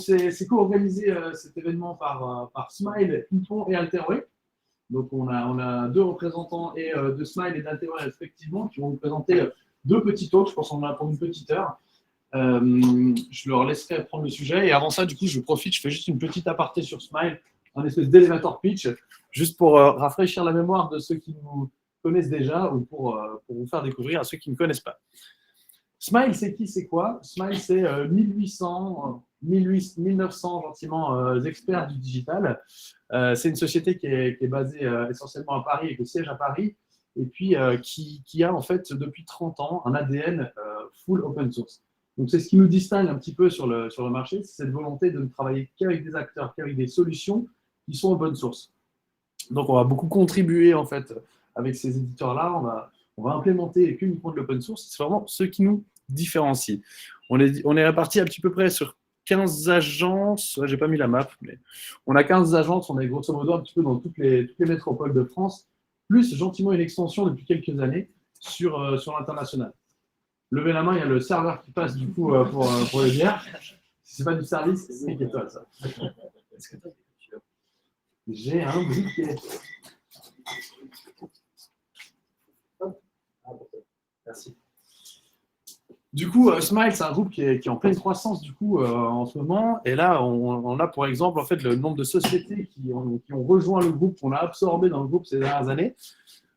c'est co-organisé cet événement par Smile, Python et Alterway. Donc, on a deux représentants de Smile et d'Alterway respectivement qui vont nous présenter deux petits talks. Je pense qu'on en a pour une petite heure. Je leur laisserai prendre le sujet. Et avant ça, du coup, je profite, je fais juste une petite aparté sur Smile, un espèce d'elevator pitch, juste pour rafraîchir la mémoire de ceux qui nous connaissent déjà ou pour vous faire découvrir à ceux qui ne connaissent pas. Smile, c'est qui, c'est quoi? Smile, c'est 1900 gentiment experts du digital. C'est une société qui est basée essentiellement à Paris, avec le siège à Paris, et puis qui a en fait depuis 30 ans un ADN full open source. Donc c'est ce qui nous distingue un petit peu sur le marché, c'est cette volonté de ne travailler qu'avec des acteurs, qu'avec des solutions qui sont open source. Donc on va beaucoup contribuer en fait avec ces éditeurs-là, on va implémenter uniquement de l'open source, c'est vraiment ce qui nous différencie. On est répartis à peu près sur 15 agences, j'ai pas mis la map, mais on a 15 agences, on est grosso modo un petit peu dans toutes les métropoles de France, plus gentiment une extension depuis quelques années sur l'international. Levez la main, il y a le serveur qui passe du coup pour les bières. Si c'est pas du service, c'est 5 étoiles ça. J'ai un briquet. Merci. Du coup, Smile, c'est un groupe qui est en pleine croissance du coup en ce moment. Et là, on a pour exemple en fait le nombre de sociétés qui ont rejoint le groupe, qu'on a absorbé dans le groupe ces dernières années.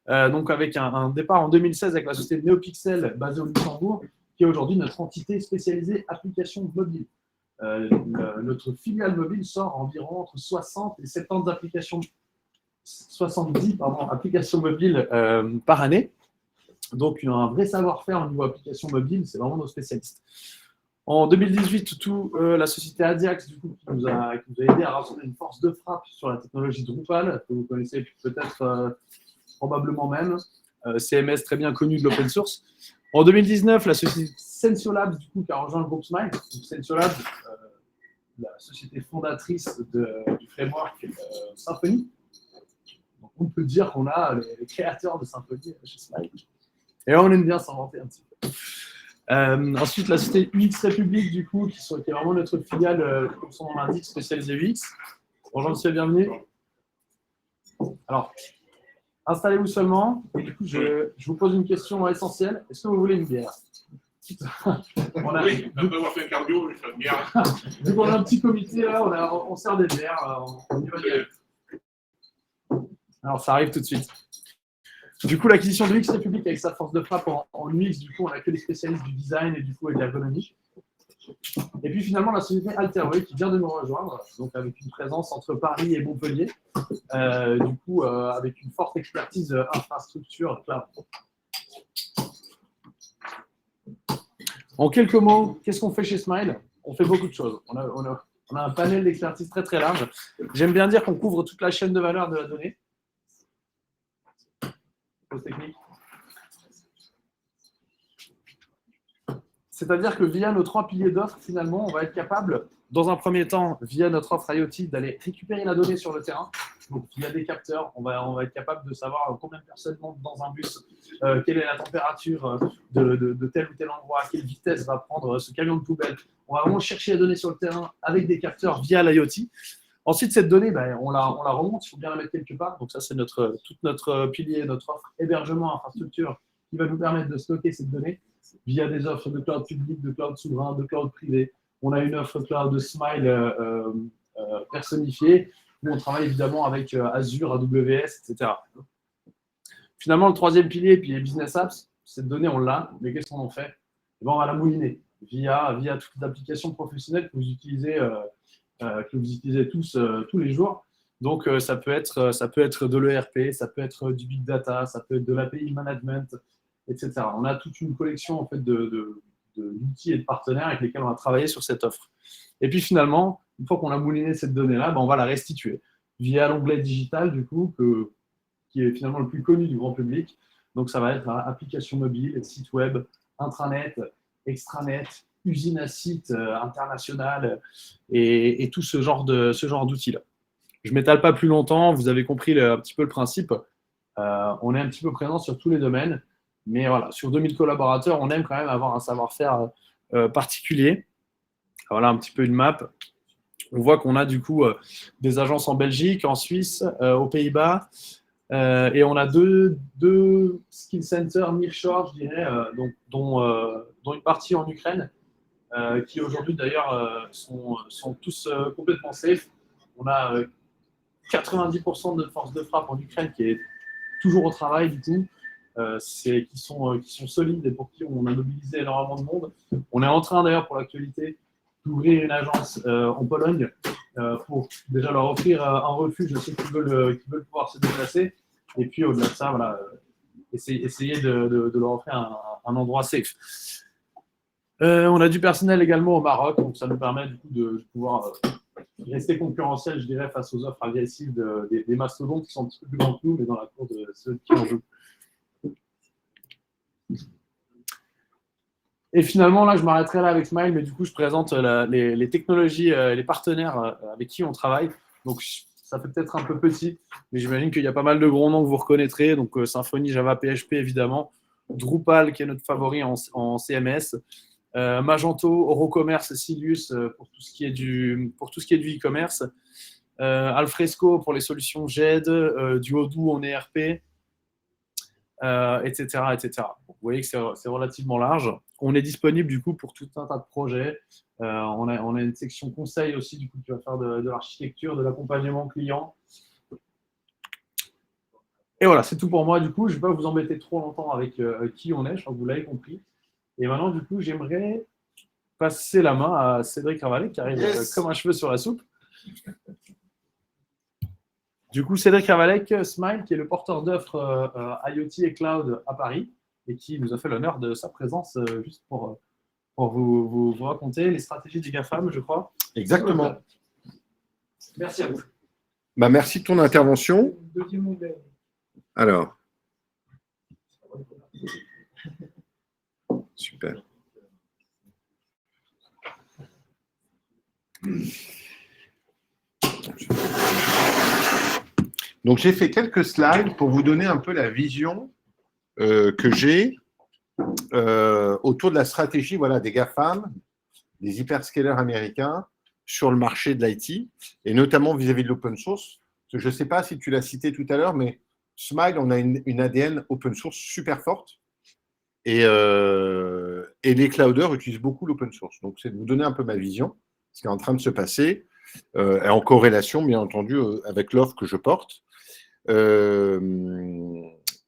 Donc avec un départ en 2016 avec la société NeoPixel basée au Luxembourg, qui est aujourd'hui notre entité spécialisée applications mobiles. Notre filiale mobile sort environ entre 60 et 70 applications mobiles par année. Donc, un vrai savoir-faire au niveau application mobile, c'est vraiment nos spécialistes. En 2018, la société Adiax, du coup, qui nous a aidé à rassembler une force de frappe sur la technologie Drupal, que vous connaissez peut-être probablement même, CMS très bien connu de l'open source. En 2019, la société Sensiolabs, du coup, qui a rejoint le groupe Smile. Sensiolabs, la société fondatrice du framework Symfony. Donc, on peut dire qu'on a les créateurs de Symfony chez Smile. Et là, on aime bien s'inventer un petit peu. Ensuite, la société UX République, du coup, qui est vraiment notre filiale, comme son nom l'indique, spécialisée UX. Bonjour, monsieur, bienvenue. Alors, installez-vous seulement. Et du coup, je vous pose une question essentielle. Est-ce que vous voulez une bière? Oui, après avoir fait un cardio, je fais une bière. Du coup, on a un petit comité, là, on sert des bières. On y va direct. Alors, ça arrive tout de suite. Du coup, l'acquisition de UX République avec sa force de frappe en UX, du coup, on n'a que les spécialistes du design et du coup, et de l'ergonomie. Et puis finalement, la société Alterway qui vient de nous rejoindre, donc avec une présence entre Paris et Montpellier, du coup, avec une forte expertise infrastructure cloud. En quelques mots, qu'est-ce qu'on fait chez Smile? On fait beaucoup de choses. On a un panel d'expertise très très large. J'aime bien dire qu'on couvre toute la chaîne de valeur de la donnée. Technique. C'est-à-dire que via nos 3 piliers d'offres, finalement, on va être capable, dans un premier temps, via notre offre IoT, d'aller récupérer la donnée sur le terrain. Donc, via des capteurs, on va être capable de savoir combien de personnes montent dans un bus, quelle est la température de tel ou tel endroit, à quelle vitesse va prendre ce camion de poubelle. On va vraiment chercher la donnée sur le terrain avec des capteurs via l'IoT. Ensuite, cette donnée, on la remonte, il faut bien la mettre quelque part. Donc ça, c'est tout notre pilier, notre offre hébergement, infrastructure, qui va nous permettre de stocker cette donnée via des offres de cloud public, de cloud souverain, de cloud privé. On a une offre cloud de Smile personnifiée, où on travaille évidemment avec Azure, AWS, etc. Finalement, le troisième pilier, puis les business apps, cette donnée, on l'a, mais qu'est-ce qu'on en fait? On va la mouliner via toutes les applications professionnelles que vous utilisez tous les jours. Donc, ça peut être de l'ERP, ça peut être du big data, ça peut être de l'API management, etc. On a toute une collection en fait, d'outils et de partenaires avec lesquels on va travailler sur cette offre. Et puis finalement, une fois qu'on a mouliné cette donnée-là, on va la restituer via l'onglet digital, du coup, qui est finalement le plus connu du grand public. Donc, ça va être application mobile, site web, intranet, extranet, usine à site internationale et tout ce genre d'outils-là. Je ne m'étale pas plus longtemps, vous avez compris un petit peu le principe. On est un petit peu présent sur tous les domaines, mais voilà, sur 2000 collaborateurs, on aime quand même avoir un savoir-faire particulier. Voilà un petit peu une map. On voit qu'on a du coup des agences en Belgique, en Suisse, aux Pays-Bas, et on a deux skill centers nearshore, je dirais, dont une partie en Ukraine, qui aujourd'hui d'ailleurs sont tous complètement safe. On a 90% de notre force de frappe en Ukraine qui est toujours au travail du coup, qui sont solides et pour qui on a mobilisé énormément de monde. On est en train d'ailleurs pour l'actualité d'ouvrir une agence en Pologne pour déjà leur offrir un refuge à ceux qui veulent pouvoir se déplacer. Et puis au-delà de ça, voilà, essayer de leur offrir un endroit safe. On a du personnel également au Maroc, donc ça nous permet du coup de pouvoir rester concurrentiel, je dirais, face aux offres agressives des mastodontes qui sont un petit peu plus grands que nous, mais dans la cour de ceux qui en jouent. Et finalement, là, je m'arrêterai là avec Smile, mais du coup, je présente les technologies, les partenaires avec qui on travaille. Donc, ça fait peut-être un peu petit, mais j'imagine qu'il y a pas mal de gros noms que vous reconnaîtrez. Donc, Symfony, Java, PHP, évidemment. Drupal, qui est notre favori en CMS. Magento, Eurocommerce, Silius pour tout ce qui est du e-commerce. Alfresco pour les solutions GED, du Odoo en ERP. Etc. Vous voyez que c'est relativement large. On est disponible du coup pour tout un tas de projets. On a une section conseil aussi du coup qui va faire de l'architecture, de l'accompagnement client. Et voilà, c'est tout pour moi du coup. Je ne vais pas vous embêter trop longtemps avec qui on est. Je crois que vous l'avez compris. Et maintenant du coup, j'aimerais passer la main à Cédric Ravalec qui arrive comme un cheveu sur la soupe. Du coup, Cédric Ravalec, Smile, qui est le porteur d'offres IoT et Cloud à Paris et qui nous a fait l'honneur de sa présence juste pour vous raconter les stratégies des GAFAM, je crois. Exactement. Merci à vous. Bah, merci de ton intervention. Alors. Super. Donc, j'ai fait quelques slides pour vous donner un peu la vision que j'ai autour de la stratégie des GAFAM, des hyperscalers américains sur le marché de l'IT, et notamment vis-à-vis de l'open source. Je ne sais pas si tu l'as cité tout à l'heure, mais Smile, on a une ADN open source super forte, et les clouders utilisent beaucoup l'open source. Donc, c'est de vous donner un peu ma vision, ce qui est en train de se passer, et en corrélation, bien entendu, avec l'offre que je porte.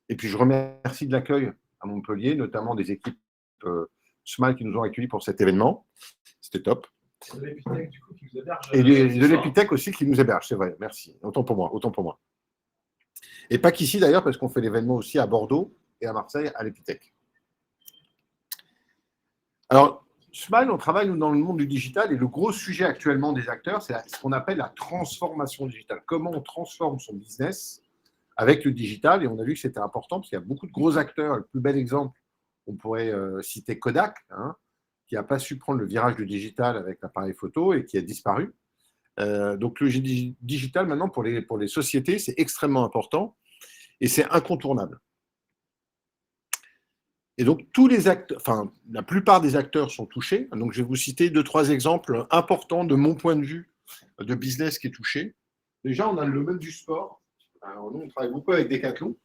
Et puis, je remercie de l'accueil à Montpellier, notamment des équipes Smile qui nous ont accueillis pour cet événement. C'était top. De l'Epitech, du coup, qui vous héberge. Et de l'Epitech aussi qui nous héberge, c'est vrai. Merci. Autant pour moi. Et pas qu'ici d'ailleurs, parce qu'on fait l'événement aussi à Bordeaux et à Marseille, à l'Epitech. Alors, Smile, on travaille dans le monde du digital et le gros sujet actuellement des acteurs, c'est ce qu'on appelle la transformation digitale. Comment on transforme son business avec le digital, et on a vu que c'était important parce qu'il y a beaucoup de gros acteurs. Le plus bel exemple, on pourrait citer Kodak, qui n'a pas su prendre le virage du digital avec l'appareil photo et qui a disparu. Donc le digital, maintenant, pour les sociétés, c'est extrêmement important et c'est incontournable. Et donc, la plupart des acteurs sont touchés. Donc, je vais vous citer 2-3 exemples importants de mon point de vue de business qui est touché. Déjà, on a le domaine du sport. Alors, nous, on travaille beaucoup avec Decathlon.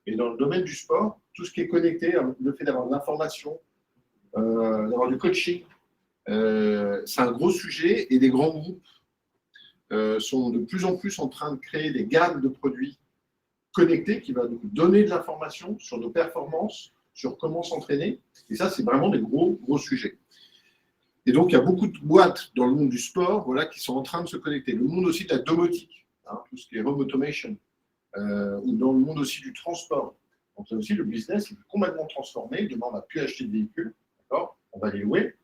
Et dans le domaine du sport, tout ce qui est connecté, le fait d'avoir de l'information, d'avoir du coaching, c'est un gros sujet. Et les grands groupes sont de plus en plus en train de créer des gammes de produits connectés qui vont donner de l'information sur nos performances, sur comment s'entraîner. Et ça, c'est vraiment des gros sujets. Et donc, il y a beaucoup de boîtes dans le monde du sport qui sont en train de se connecter. Le monde aussi de la domotique, tout ce qui est home automation, ou dans le monde aussi du transport. Donc, là aussi, le business est complètement transformé. Demain, on ne va plus acheter de véhicules, d'accord ? On va les louer,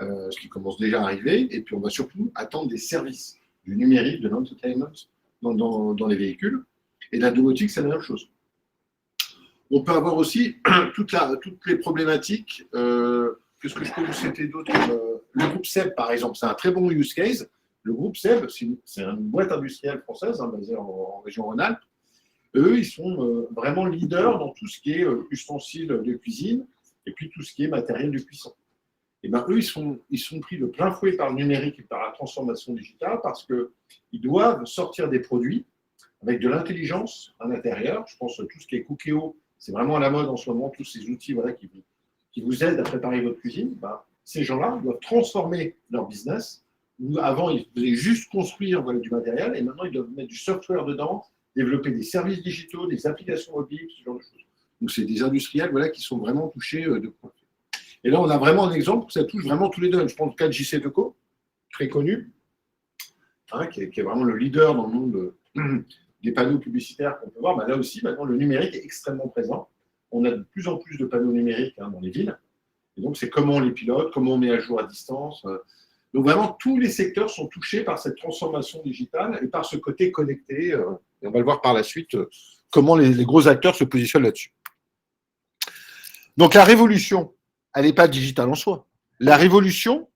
ce qui commence déjà à arriver. Et puis, on va surtout attendre des services, du numérique, de l'entertainment dans les véhicules. Et la domotique, c'est la même chose. On peut avoir aussi toutes les problématiques. Qu'est-ce que je peux vous citer d'autre ? Le groupe SEB, par exemple, c'est un très bon use case. Le groupe SEB, c'est une boîte industrielle française basée en région Rhône-Alpes. Eux, ils sont vraiment leaders dans tout ce qui est ustensiles de cuisine et puis tout ce qui est matériel de cuisson. Et ben, eux, ils sont pris de plein fouet par le numérique et par la transformation digitale parce qu'ils doivent sortir des produits avec de l'intelligence à l'intérieur. Je pense que tout ce qui est Cookéo, c'est vraiment à la mode en ce moment, tous ces outils voilà, qui vous aident à préparer votre cuisine. Ben, ces gens-là doivent transformer leur business. Avant, ils devaient juste construire voilà, du matériel et maintenant, ils doivent mettre du software dedans, développer des services digitaux, des applications mobiles, ce genre de choses. Donc, c'est des industriels voilà, qui sont vraiment touchés de point. Et là, on a vraiment un exemple où ça touche vraiment tous les domaines. Je prends le cas de JC Decaux, très connu, hein, qui est vraiment le leader dans le monde des panneaux publicitaires qu'on peut voir. Ben là aussi, maintenant, le numérique est extrêmement présent. On a de plus en plus de panneaux numériques hein, dans les villes. Et donc, c'est comment on les pilote, comment on met à jour à distance. Donc, vraiment, tous les secteurs sont touchés par cette transformation digitale et par ce côté connecté. Et on va le voir par la suite, comment les gros acteurs se positionnent là-dessus. Donc, la révolution, elle n'est pas digitale en soi. La révolution,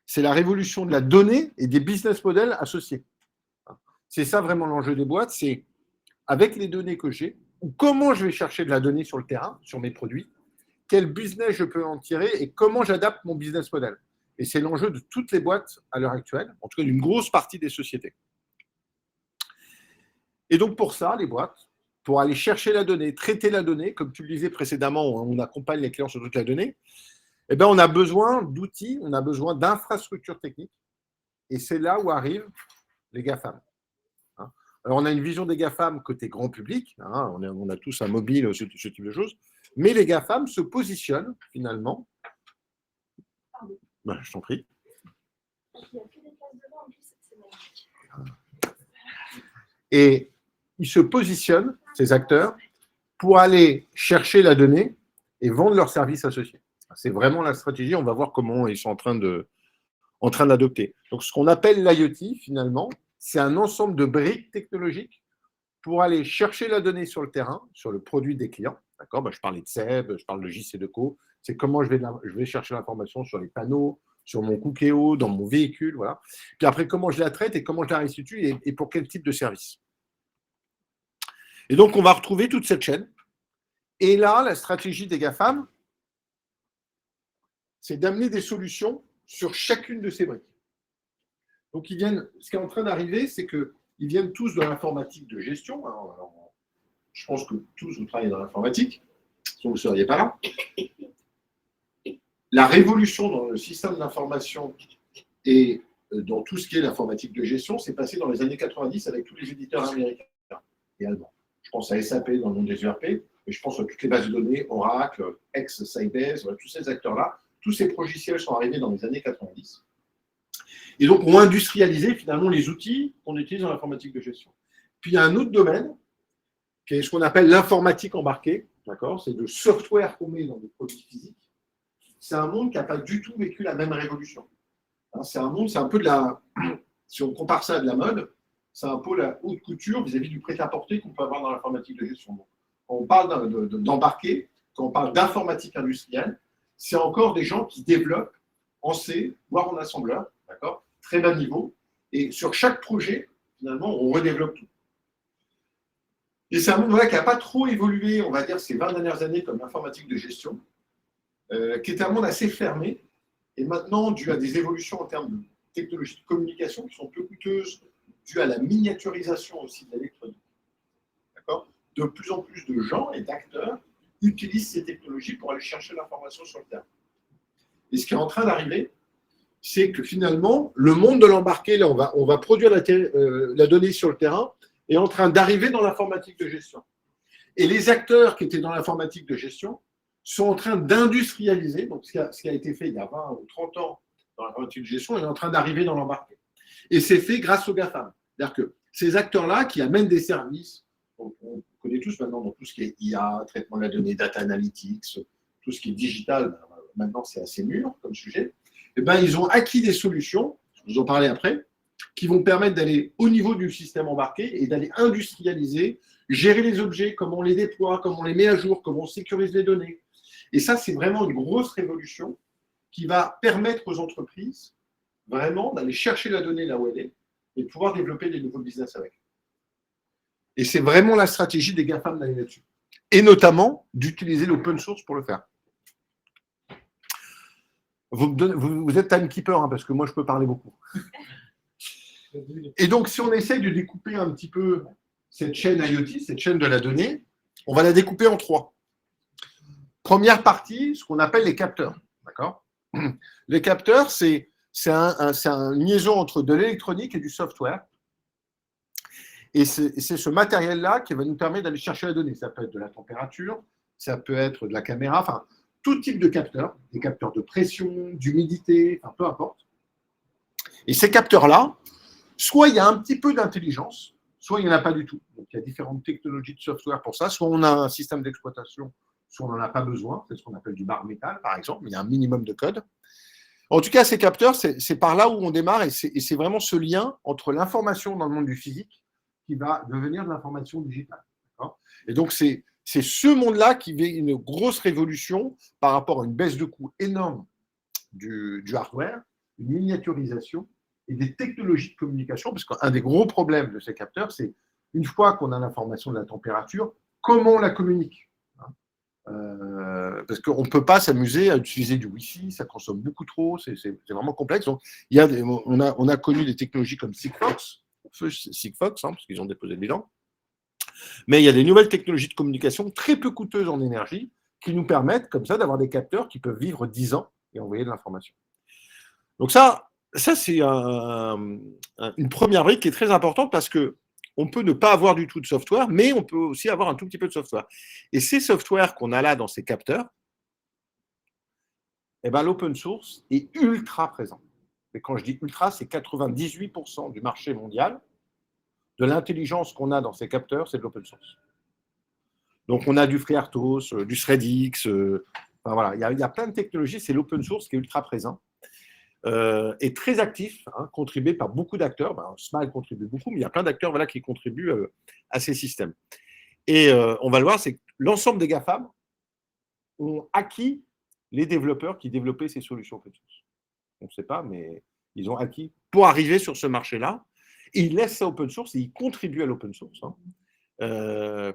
c'est la révolution de la donnée et des business models associés. C'est ça vraiment l'enjeu des boîtes, c'est avec les données que j'ai, ou comment je vais chercher de la donnée sur le terrain, sur mes produits, quel business je peux en tirer et comment j'adapte mon business model. Et c'est l'enjeu de toutes les boîtes à l'heure actuelle, en tout cas d'une grosse partie des sociétés. Et donc pour ça, les boîtes, pour aller chercher la donnée, traiter la donnée, comme tu le disais précédemment, on accompagne les clients sur toute la donnée, eh bien, on a besoin d'outils, on a besoin d'infrastructures techniques. Et c'est là où arrivent les GAFAM. Alors, on a une vision des GAFAM côté grand public, hein, on a tous un mobile, ce type de choses, mais les GAFAM se positionnent finalement. Ben, je t'en prie. Et ils se positionnent, ces acteurs, pour aller chercher la donnée et vendre leurs services associés. C'est vraiment la stratégie, on va voir comment ils sont en train d'adopter. Donc, ce qu'on appelle l'IoT, finalement, c'est un ensemble de briques technologiques pour aller chercher la donnée sur le terrain, sur le produit des clients. D'accord, ben, je parlais de Seb, je parle de JC Decaux. C'est comment je vais chercher l'information sur les panneaux, sur mon Cookéo, dans mon véhicule. Voilà. Puis après, comment je la traite et comment je la restitue et pour quel type de service. Et donc, on va retrouver toute cette chaîne. Et là, la stratégie des GAFAM, c'est d'amener des solutions sur chacune de ces briques. Donc, ce qui est en train d'arriver, c'est qu'ils viennent tous de l'informatique de gestion. Alors, je pense que tous vous travaillez dans l'informatique, sinon vous ne seriez pas là. La révolution dans le système d'information et dans tout ce qui est l'informatique de gestion, s'est passée dans les années 90 avec tous les éditeurs américains et allemands. Je pense à SAP dans le monde des ERP, mais je pense à toutes les bases de données, Oracle, Sybase, tous ces acteurs-là. Tous ces logiciels sont arrivés dans les années 90. Et donc, ont industrialisé finalement les outils qu'on utilise dans l'informatique de gestion. Puis, il y a un autre domaine, qui est ce qu'on appelle l'informatique embarquée. D'accord ? C'est le software qu'on met dans des produits physiques. C'est un monde qui n'a pas du tout vécu la même révolution. C'est un monde, c'est un peu de la... Si on compare ça à de la mode, c'est un peu la haute couture vis-à-vis du prêt-à-porter qu'on peut avoir dans l'informatique de gestion. Donc, quand on parle d'embarquer, quand on parle d'informatique industrielle, c'est encore des gens qui développent en C, voire en assembleur, d'accord, très bas niveau. Et sur chaque projet, finalement, on redéveloppe tout. Et c'est un monde qui n'a pas trop évolué, on va dire, ces 20 dernières années comme l'informatique de gestion, qui est un monde assez fermé. Et maintenant, dû à des évolutions en termes de technologies de communication qui sont peu coûteuses, dû à la miniaturisation aussi de l'électronique, d'accord, de plus en plus de gens et d'acteurs utilisent ces technologies pour aller chercher l'information sur le terrain. Et ce qui est en train d'arriver, c'est que finalement, le monde de l'embarqué, là, on va produire la donnée sur le terrain, est en train d'arriver dans l'informatique de gestion. Et les acteurs qui étaient dans l'informatique de gestion sont en train d'industrialiser, donc ce qui a été fait il y a 20 ou 30 ans dans l'informatique de gestion est en train d'arriver dans l'embarqué. Et c'est fait grâce aux GAFAM. C'est-à-dire que ces acteurs-là qui amènent des services, on connaît tous maintenant dans tout ce qui est IA, traitement de la donnée, data analytics, tout ce qui est digital, maintenant c'est assez mûr comme sujet, et ben, ils ont acquis des solutions, je vous en parler après, qui vont permettre d'aller au niveau du système embarqué et d'aller industrialiser, gérer les objets, comment on les déploie, comment on les met à jour, comment on sécurise les données. Et ça, c'est vraiment une grosse révolution qui va permettre aux entreprises vraiment d'aller chercher la donnée là où elle est et de pouvoir développer des nouveaux business avec. Et c'est vraiment la stratégie des GAFAM d'aller là-dessus. Et notamment d'utiliser l'open source pour le faire. Vous êtes timekeeper, hein, parce que moi, je peux parler beaucoup. Et donc, si on essaye de découper un petit peu cette chaîne IoT, cette chaîne de la donnée, on va la découper en 3. Première partie, ce qu'on appelle les capteurs. D'accord ? Les capteurs, c'est une liaison entre de l'électronique et du software. Et c'est ce matériel-là qui va nous permettre d'aller chercher la donnée. Ça peut être de la température, ça peut être de la caméra, enfin, tout type de capteurs, des capteurs de pression, d'humidité, enfin, peu importe. Et ces capteurs-là, soit il y a un petit peu d'intelligence, soit il n'y en a pas du tout. Donc, il y a différentes technologies de software pour ça. Soit on a un système d'exploitation, soit on n'en a pas besoin. C'est ce qu'on appelle du bare metal, par exemple. Il y a un minimum de code. En tout cas, ces capteurs, c'est par là où on démarre et c'est vraiment ce lien entre l'information dans le monde du physique qui va devenir de l'information digitale. Et donc, c'est ce monde-là qui vit une grosse révolution par rapport à une baisse de coût énorme du hardware, une miniaturisation et des technologies de communication, parce qu'un des gros problèmes de ces capteurs, c'est une fois qu'on a l'information de la température, comment on la communique ? Parce qu'on ne peut pas s'amuser à utiliser du Wi-Fi, ça consomme beaucoup trop, c'est vraiment complexe. Donc, on a connu des technologies comme Sigfox, parce qu'ils ont déposé le bilan. Mais il y a des nouvelles technologies de communication très peu coûteuses en énergie qui nous permettent comme ça d'avoir des capteurs qui peuvent vivre 10 ans et envoyer de l'information. Donc ça c'est une première brique qui est très importante parce qu'on peut ne pas avoir du tout de software, mais on peut aussi avoir un tout petit peu de software. Et ces softwares qu'on a là dans ces capteurs, eh ben, l'open source est ultra présent. Et quand je dis ultra, c'est 98% du marché mondial de l'intelligence qu'on a dans ces capteurs, c'est de l'open source. Donc, on a du FreeRTOS, du ThreadX, enfin, voilà, il y a plein de technologies, c'est l'open source qui est ultra présent et très actif, hein, contribué par beaucoup d'acteurs. Smile contribue beaucoup, mais il y a plein d'acteurs voilà, qui contribuent à ces systèmes. Et on va le voir, c'est que l'ensemble des GAFAM ont acquis les développeurs qui développaient ces solutions open source. On ne sait pas, mais ils ont acquis pour arriver sur ce marché-là. Et ils laissent ça open source et ils contribuent à l'open source. Hein.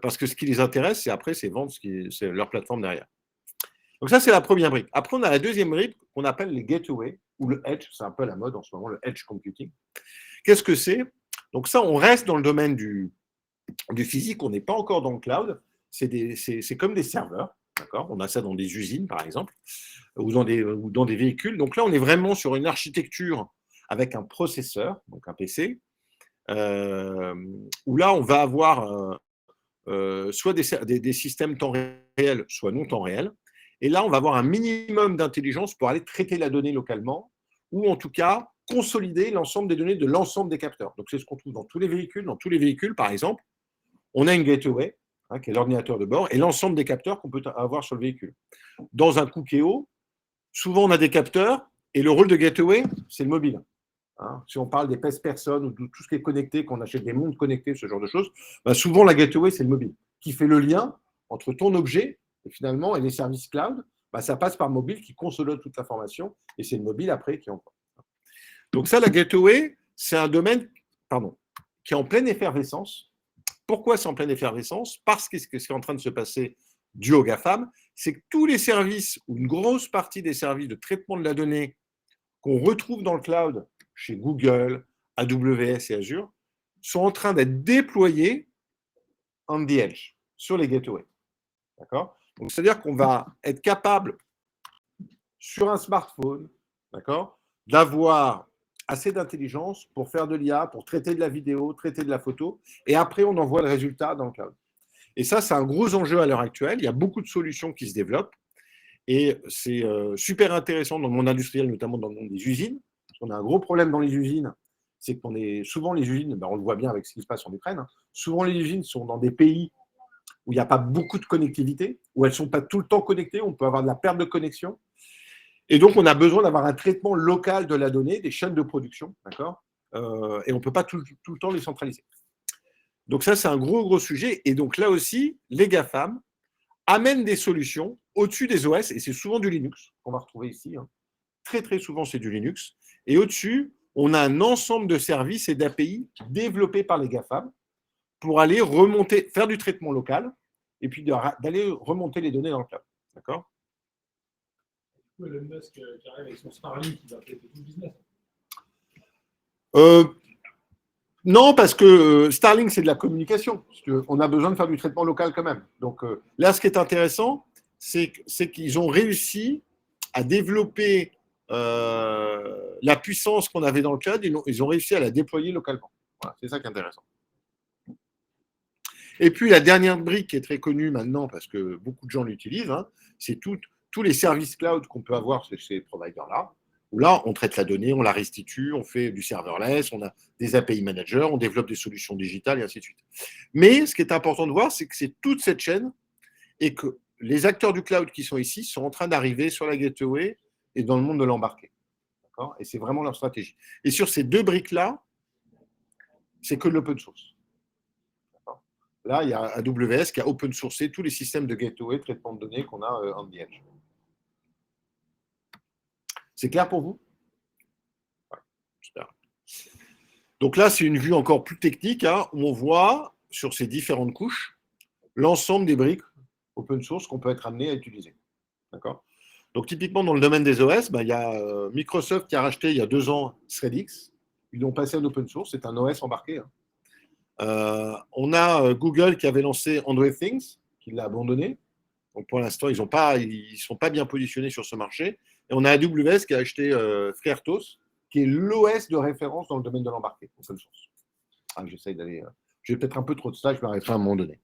Parce que ce qui les intéresse, c'est vendre c'est leur plateforme derrière. Donc ça, c'est la première brique. Après, on a la deuxième brique qu'on appelle les gateways ou le edge. C'est un peu la mode en ce moment, le edge computing. Qu'est-ce que c'est ? Donc ça, on reste dans le domaine du physique. On n'est pas encore dans le cloud. C'est comme des serveurs. D'accord ? On a ça dans des usines, par exemple, ou dans des véhicules. Donc là, on est vraiment sur une architecture avec un processeur, donc un PC, où là, on va avoir soit des systèmes temps réel, soit non temps réel. Et là, on va avoir un minimum d'intelligence pour aller traiter la donnée localement, ou en tout cas, consolider l'ensemble des données de l'ensemble des capteurs. Donc, c'est ce qu'on trouve dans tous les véhicules. Dans tous les véhicules, par exemple, on a une gateway, hein, qui est l'ordinateur de bord, et l'ensemble des capteurs qu'on peut avoir sur le véhicule. Dans un Cookéo, souvent, on a des capteurs, et le rôle de gateway, c'est le mobile. Hein, si on parle des pèse-personnes ou de tout ce qui est connecté, qu'on achète des montres connectées, ce genre de choses, souvent la gateway, c'est le mobile, qui fait le lien entre ton objet et finalement et les services cloud. Ça passe par mobile qui consolide toute l'information et c'est le mobile après qui envoie. Donc ça, la gateway, c'est un domaine qui est en pleine effervescence. Pourquoi c'est en pleine effervescence ? Parce que ce qui est en train de se passer dû au GAFAM, c'est que tous les services ou une grosse partie des services de traitement de la donnée qu'on retrouve dans le cloud chez Google, AWS et Azure, sont en train d'être déployés on the edge, sur les gateways. D'accord ? Donc, c'est-à-dire qu'on va être capable, sur un smartphone, d'accord, d'avoir assez d'intelligence pour faire de l'IA, pour traiter de la vidéo, traiter de la photo, et après, on envoie le résultat dans le cloud. Et ça, c'est un gros enjeu à l'heure actuelle. Il y a beaucoup de solutions qui se développent, et c'est super intéressant dans le monde industriel, notamment dans le monde des usines. On a un gros problème dans les usines, c'est qu'on est souvent les usines, on le voit bien avec ce qui se passe en Ukraine, hein, souvent les usines sont dans des pays où il n'y a pas beaucoup de connectivité, où elles ne sont pas tout le temps connectées, on peut avoir de la perte de connexion. Et donc, on a besoin d'avoir un traitement local de la donnée, des chaînes de production, d'accord, et on ne peut pas tout le temps les centraliser. Donc ça, c'est un gros sujet. Et donc là aussi, les GAFAM amènent des solutions au-dessus des OS, et c'est souvent du Linux qu'on va retrouver ici. Hein. Très souvent, c'est du Linux. Et au-dessus, on a un ensemble de services et d'API développés par les GAFAM pour aller remonter, faire du traitement local et puis d'aller remonter les données dans le cloud. D'accord ? Elon Musk qui arrive avec son Starlink qui va faire tout le business. Non, parce que Starlink, c'est de la communication. On a besoin de faire du traitement local quand même. Donc là, ce qui est intéressant, c'est qu'ils ont réussi à développer la puissance qu'on avait dans le cloud. Ils ont réussi à la déployer localement. Voilà, c'est ça qui est intéressant. Et puis, la dernière brique qui est très connue maintenant, parce que beaucoup de gens l'utilisent, hein, c'est tous les services cloud qu'on peut avoir chez ces providers-là, où là, on traite la donnée, on la restitue, on fait du serverless, on a des API managers, on développe des solutions digitales et ainsi de suite. Mais ce qui est important de voir, c'est que c'est toute cette chaîne et que les acteurs du cloud qui sont ici sont en train d'arriver sur la gateway et dans le monde de l'embarqué. Et c'est vraiment leur stratégie. Et sur ces deux briques-là, c'est que de l'open source. Là, il y a AWS qui a open sourcé tous les systèmes de gateway, traitement de données qu'on a on the edge. C'est clair pour vous? Ouais, j'espère. Donc là, c'est une vue encore plus technique, hein, où on voit sur ces différentes couches l'ensemble des briques open source qu'on peut être amené à utiliser. D'accord? Donc typiquement, dans le domaine des OS, il y a Microsoft qui a racheté il y a 2 ans ThreadX. Ils l'ont passé en open source. C'est un OS embarqué. Hein. On a Google qui avait lancé Android Things, qui l'a abandonné. Donc pour l'instant, ils ne sont pas bien positionnés sur ce marché. Et on a AWS qui a acheté FreeRTOS, qui est l'OS de référence dans le domaine de l'embarqué, open source. J'essaye d'aller. J'ai peut-être un peu trop de ça, je m'arrêterai à un moment donné.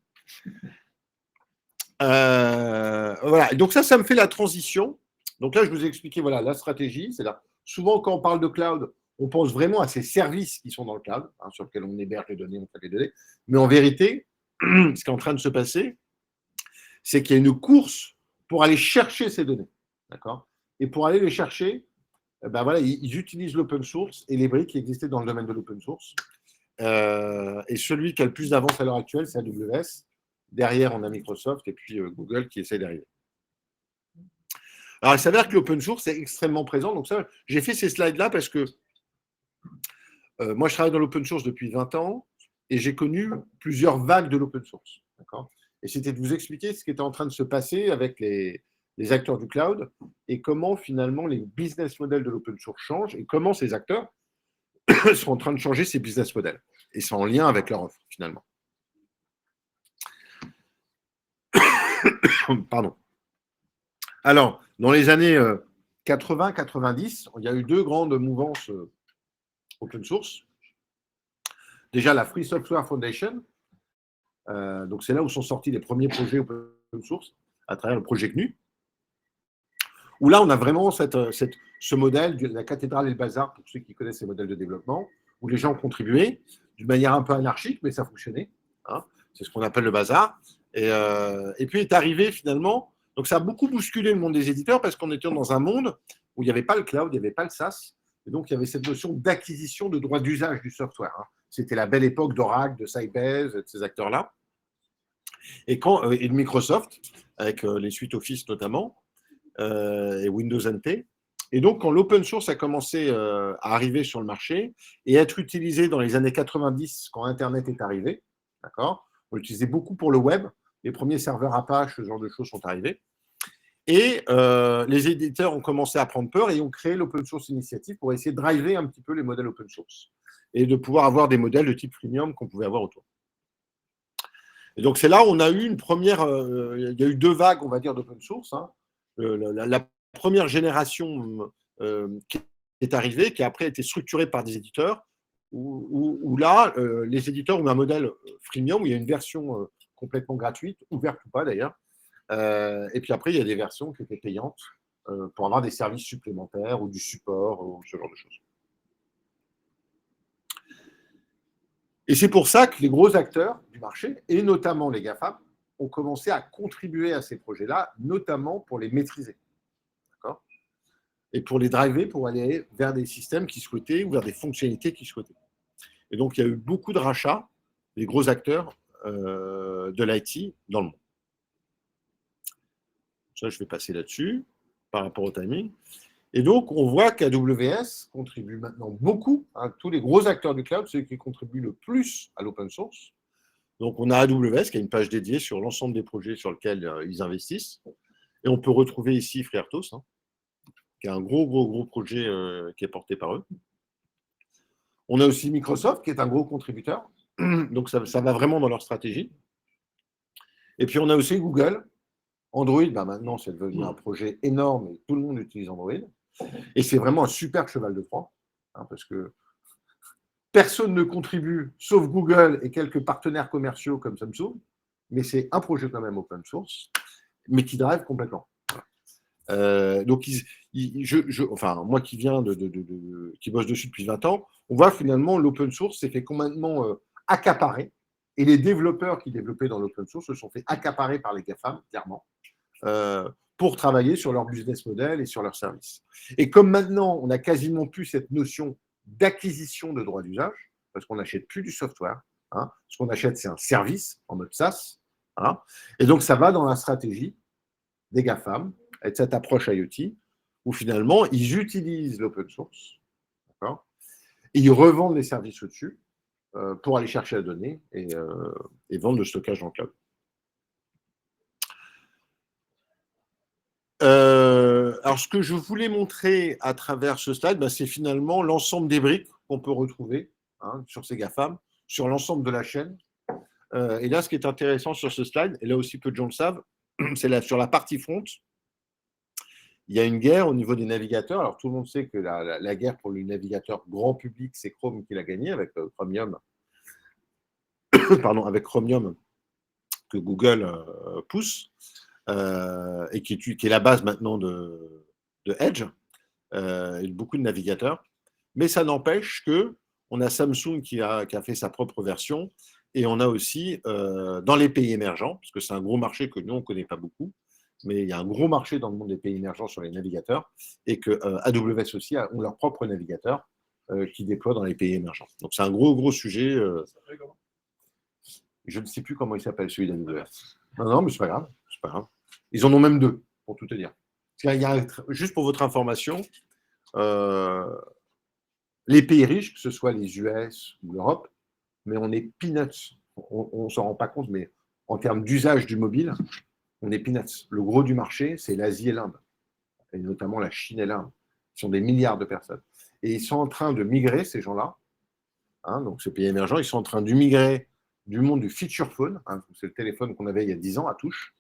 Voilà. Donc ça me fait la transition. Donc là, je vous ai expliqué voilà, la stratégie. C'est là. Souvent, quand on parle de cloud, on pense vraiment à ces services qui sont dans le cloud, hein, sur lesquels on héberge les données, on traite les données. Mais en vérité, ce qui est en train de se passer, c'est qu'il y a une course pour aller chercher ces données. D'accord ? Et pour aller les chercher, voilà, ils utilisent l'open source et les briques qui existaient dans le domaine de l'open source. Et celui qui a le plus d'avance à l'heure actuelle, c'est AWS. Derrière, on a Microsoft et puis Google qui essaie d'arriver. Alors, il s'avère que l'open source est extrêmement présent. Donc, ça, j'ai fait ces slides-là parce que moi, je travaille dans l'open source depuis 20 ans et j'ai connu plusieurs vagues de l'open source. D'accord ? Et c'était de vous expliquer ce qui était en train de se passer avec les acteurs du cloud et comment finalement les business models de l'open source changent et comment ces acteurs sont en train de changer ces business models. Et c'est en lien avec leur offre, finalement. Pardon. Alors, dans les années 80-90, il y a eu 2 grandes mouvances open source. Déjà, la Free Software Foundation. Donc, c'est là où sont sortis les premiers projets open source, à travers le projet GNU. Où là, on a vraiment ce modèle de la cathédrale et le bazar, pour ceux qui connaissent ces modèles de développement, où les gens ont contribué d'une manière un peu anarchique, mais ça fonctionnait. Hein. C'est ce qu'on appelle le bazar. Et puis est arrivé finalement, donc ça a beaucoup bousculé le monde des éditeurs parce qu'on était dans un monde où il n'y avait pas le cloud, il n'y avait pas le SaaS, et donc il y avait cette notion d'acquisition de droits d'usage du software. Hein. C'était la belle époque d'Oracle, de Sybase, de ces acteurs-là. Et de Microsoft, avec les suites Office notamment, et Windows NT. Et donc, quand l'open source a commencé à arriver sur le marché et à être utilisé dans les années 90, quand Internet est arrivé, d'accord, on l'utilisait beaucoup pour le web. Les premiers serveurs Apache, ce genre de choses sont arrivés. Et les éditeurs ont commencé à prendre peur et ont créé l'Open Source Initiative pour essayer de driver un petit peu les modèles open source et de pouvoir avoir des modèles de type freemium qu'on pouvait avoir autour. Et donc, c'est là où on a eu une première… il y a eu 2 vagues, on va dire, d'open source. Hein. La première génération qui est arrivée, qui après a été structurée par des éditeurs, où là, les éditeurs ont un modèle freemium, où il y a une version complètement gratuite, ouverte ou pas d'ailleurs. Et puis après, il y a des versions qui étaient payantes pour avoir des services supplémentaires ou du support ou ce genre de choses. Et c'est pour ça que les gros acteurs du marché, et notamment les GAFAM, ont commencé à contribuer à ces projets-là, notamment pour les maîtriser. D'accord ? Et pour les driver, pour aller vers des systèmes qu'ils souhaitaient ou vers des fonctionnalités qu'ils souhaitaient. Et donc, il y a eu beaucoup de rachats des gros acteurs de l'IT dans le monde. Ça, je vais passer là-dessus par rapport au timing. Et donc, on voit qu'AWS contribue maintenant beaucoup, hein, tous les gros acteurs du cloud, ceux qui contribuent le plus à l'open source. Donc, on a AWS qui a une page dédiée sur l'ensemble des projets sur lesquels ils investissent. Et on peut retrouver ici FreeRTOS. Hein. qui est un gros projet qui est porté par eux. On a aussi Microsoft, qui est un gros contributeur. Donc, ça va vraiment dans leur stratégie. Et puis, on a aussi Google. Android, maintenant, c'est devenu un projet énorme et tout le monde utilise Android. Et c'est vraiment un super cheval de Troie, parce que personne ne contribue, sauf Google et quelques partenaires commerciaux comme Samsung, mais c'est un projet quand même open source, mais qui drive complètement. Donc, moi qui viens qui bosse dessus depuis 20 ans, on voit finalement l'open source s'est fait complètement accaparer, et les développeurs qui développaient dans l'open source se sont fait accaparer par les GAFAM, clairement, pour travailler sur leur business model et sur leurs services. Et comme maintenant, on n'a quasiment plus cette notion d'acquisition de droits d'usage, parce qu'on n'achète plus du software, ce qu'on achète, c'est un service en mode SaaS, et donc ça va dans la stratégie des GAFAM, avec cette approche IoT, où finalement, ils utilisent l'open source, d'accord, et ils revendent les services au-dessus pour aller chercher la donnée et vendre le stockage en cloud. Alors, ce que je voulais montrer à travers ce slide, c'est finalement l'ensemble des briques qu'on peut retrouver sur ces GAFAM, sur l'ensemble de la chaîne. Et là, ce qui est intéressant sur ce slide, et là aussi peu de gens le savent, c'est sur la partie front, il y a une guerre au niveau des navigateurs. Alors, tout le monde sait que la guerre pour le navigateur grand public, c'est Chrome qui l'a gagné avec Chromium, pardon, avec Chromium que Google pousse. Et qui est la base maintenant de Edge et de beaucoup de navigateurs. Mais ça n'empêche qu'on a Samsung qui a fait sa propre version, et on a aussi dans les pays émergents, parce que c'est un gros marché que nous, on ne connaît pas beaucoup, mais il y a un gros marché dans le monde des pays émergents sur les navigateurs, et que AWS aussi ont leur propre navigateur qui déploie dans les pays émergents. Donc c'est un gros sujet. Je ne sais plus comment il s'appelle, celui d'AWS. Non, mais c'est pas grave. C'est pas grave. Ils en ont même deux, pour tout te dire. Juste pour votre information, les pays riches, que ce soit les US ou l'Europe, mais on est peanuts. On ne s'en rend pas compte, mais en termes d'usage du mobile, on est peanuts. Le gros du marché, c'est l'Asie et l'Inde, et notamment la Chine et l'Inde. Ce sont des milliards de personnes. Et ils sont en train de migrer, ces gens-là, donc ces pays émergents, ils sont en train de migrer du monde du feature phone, c'est le téléphone qu'on avait il y a 10 ans à touche,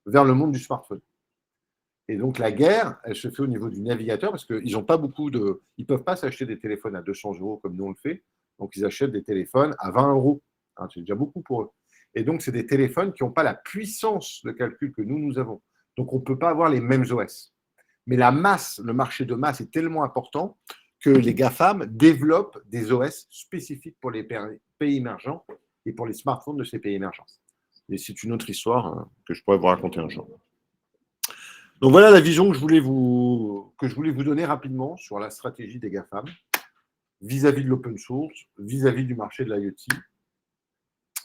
vers le monde du smartphone. Et donc la guerre, elle se fait au niveau du navigateur, parce qu'ils n'ont pas beaucoup de. Ils ne peuvent pas s'acheter des téléphones à 200 € comme nous on le fait. Donc ils achètent des téléphones à 20 €. C'est déjà beaucoup pour eux. Et donc c'est des téléphones qui n'ont pas la puissance de calcul que nous avons. Donc on ne peut pas avoir les mêmes OS. Mais la masse, le marché de masse est tellement important que les GAFAM développent des OS spécifiques pour les pays émergents et pour les smartphones de ces pays émergents. Et c'est une autre histoire que je pourrais vous raconter un jour. Donc voilà la vision que je voulais vous donner rapidement sur la stratégie des GAFAM vis-à-vis de l'open source, vis-à-vis du marché de l'IoT.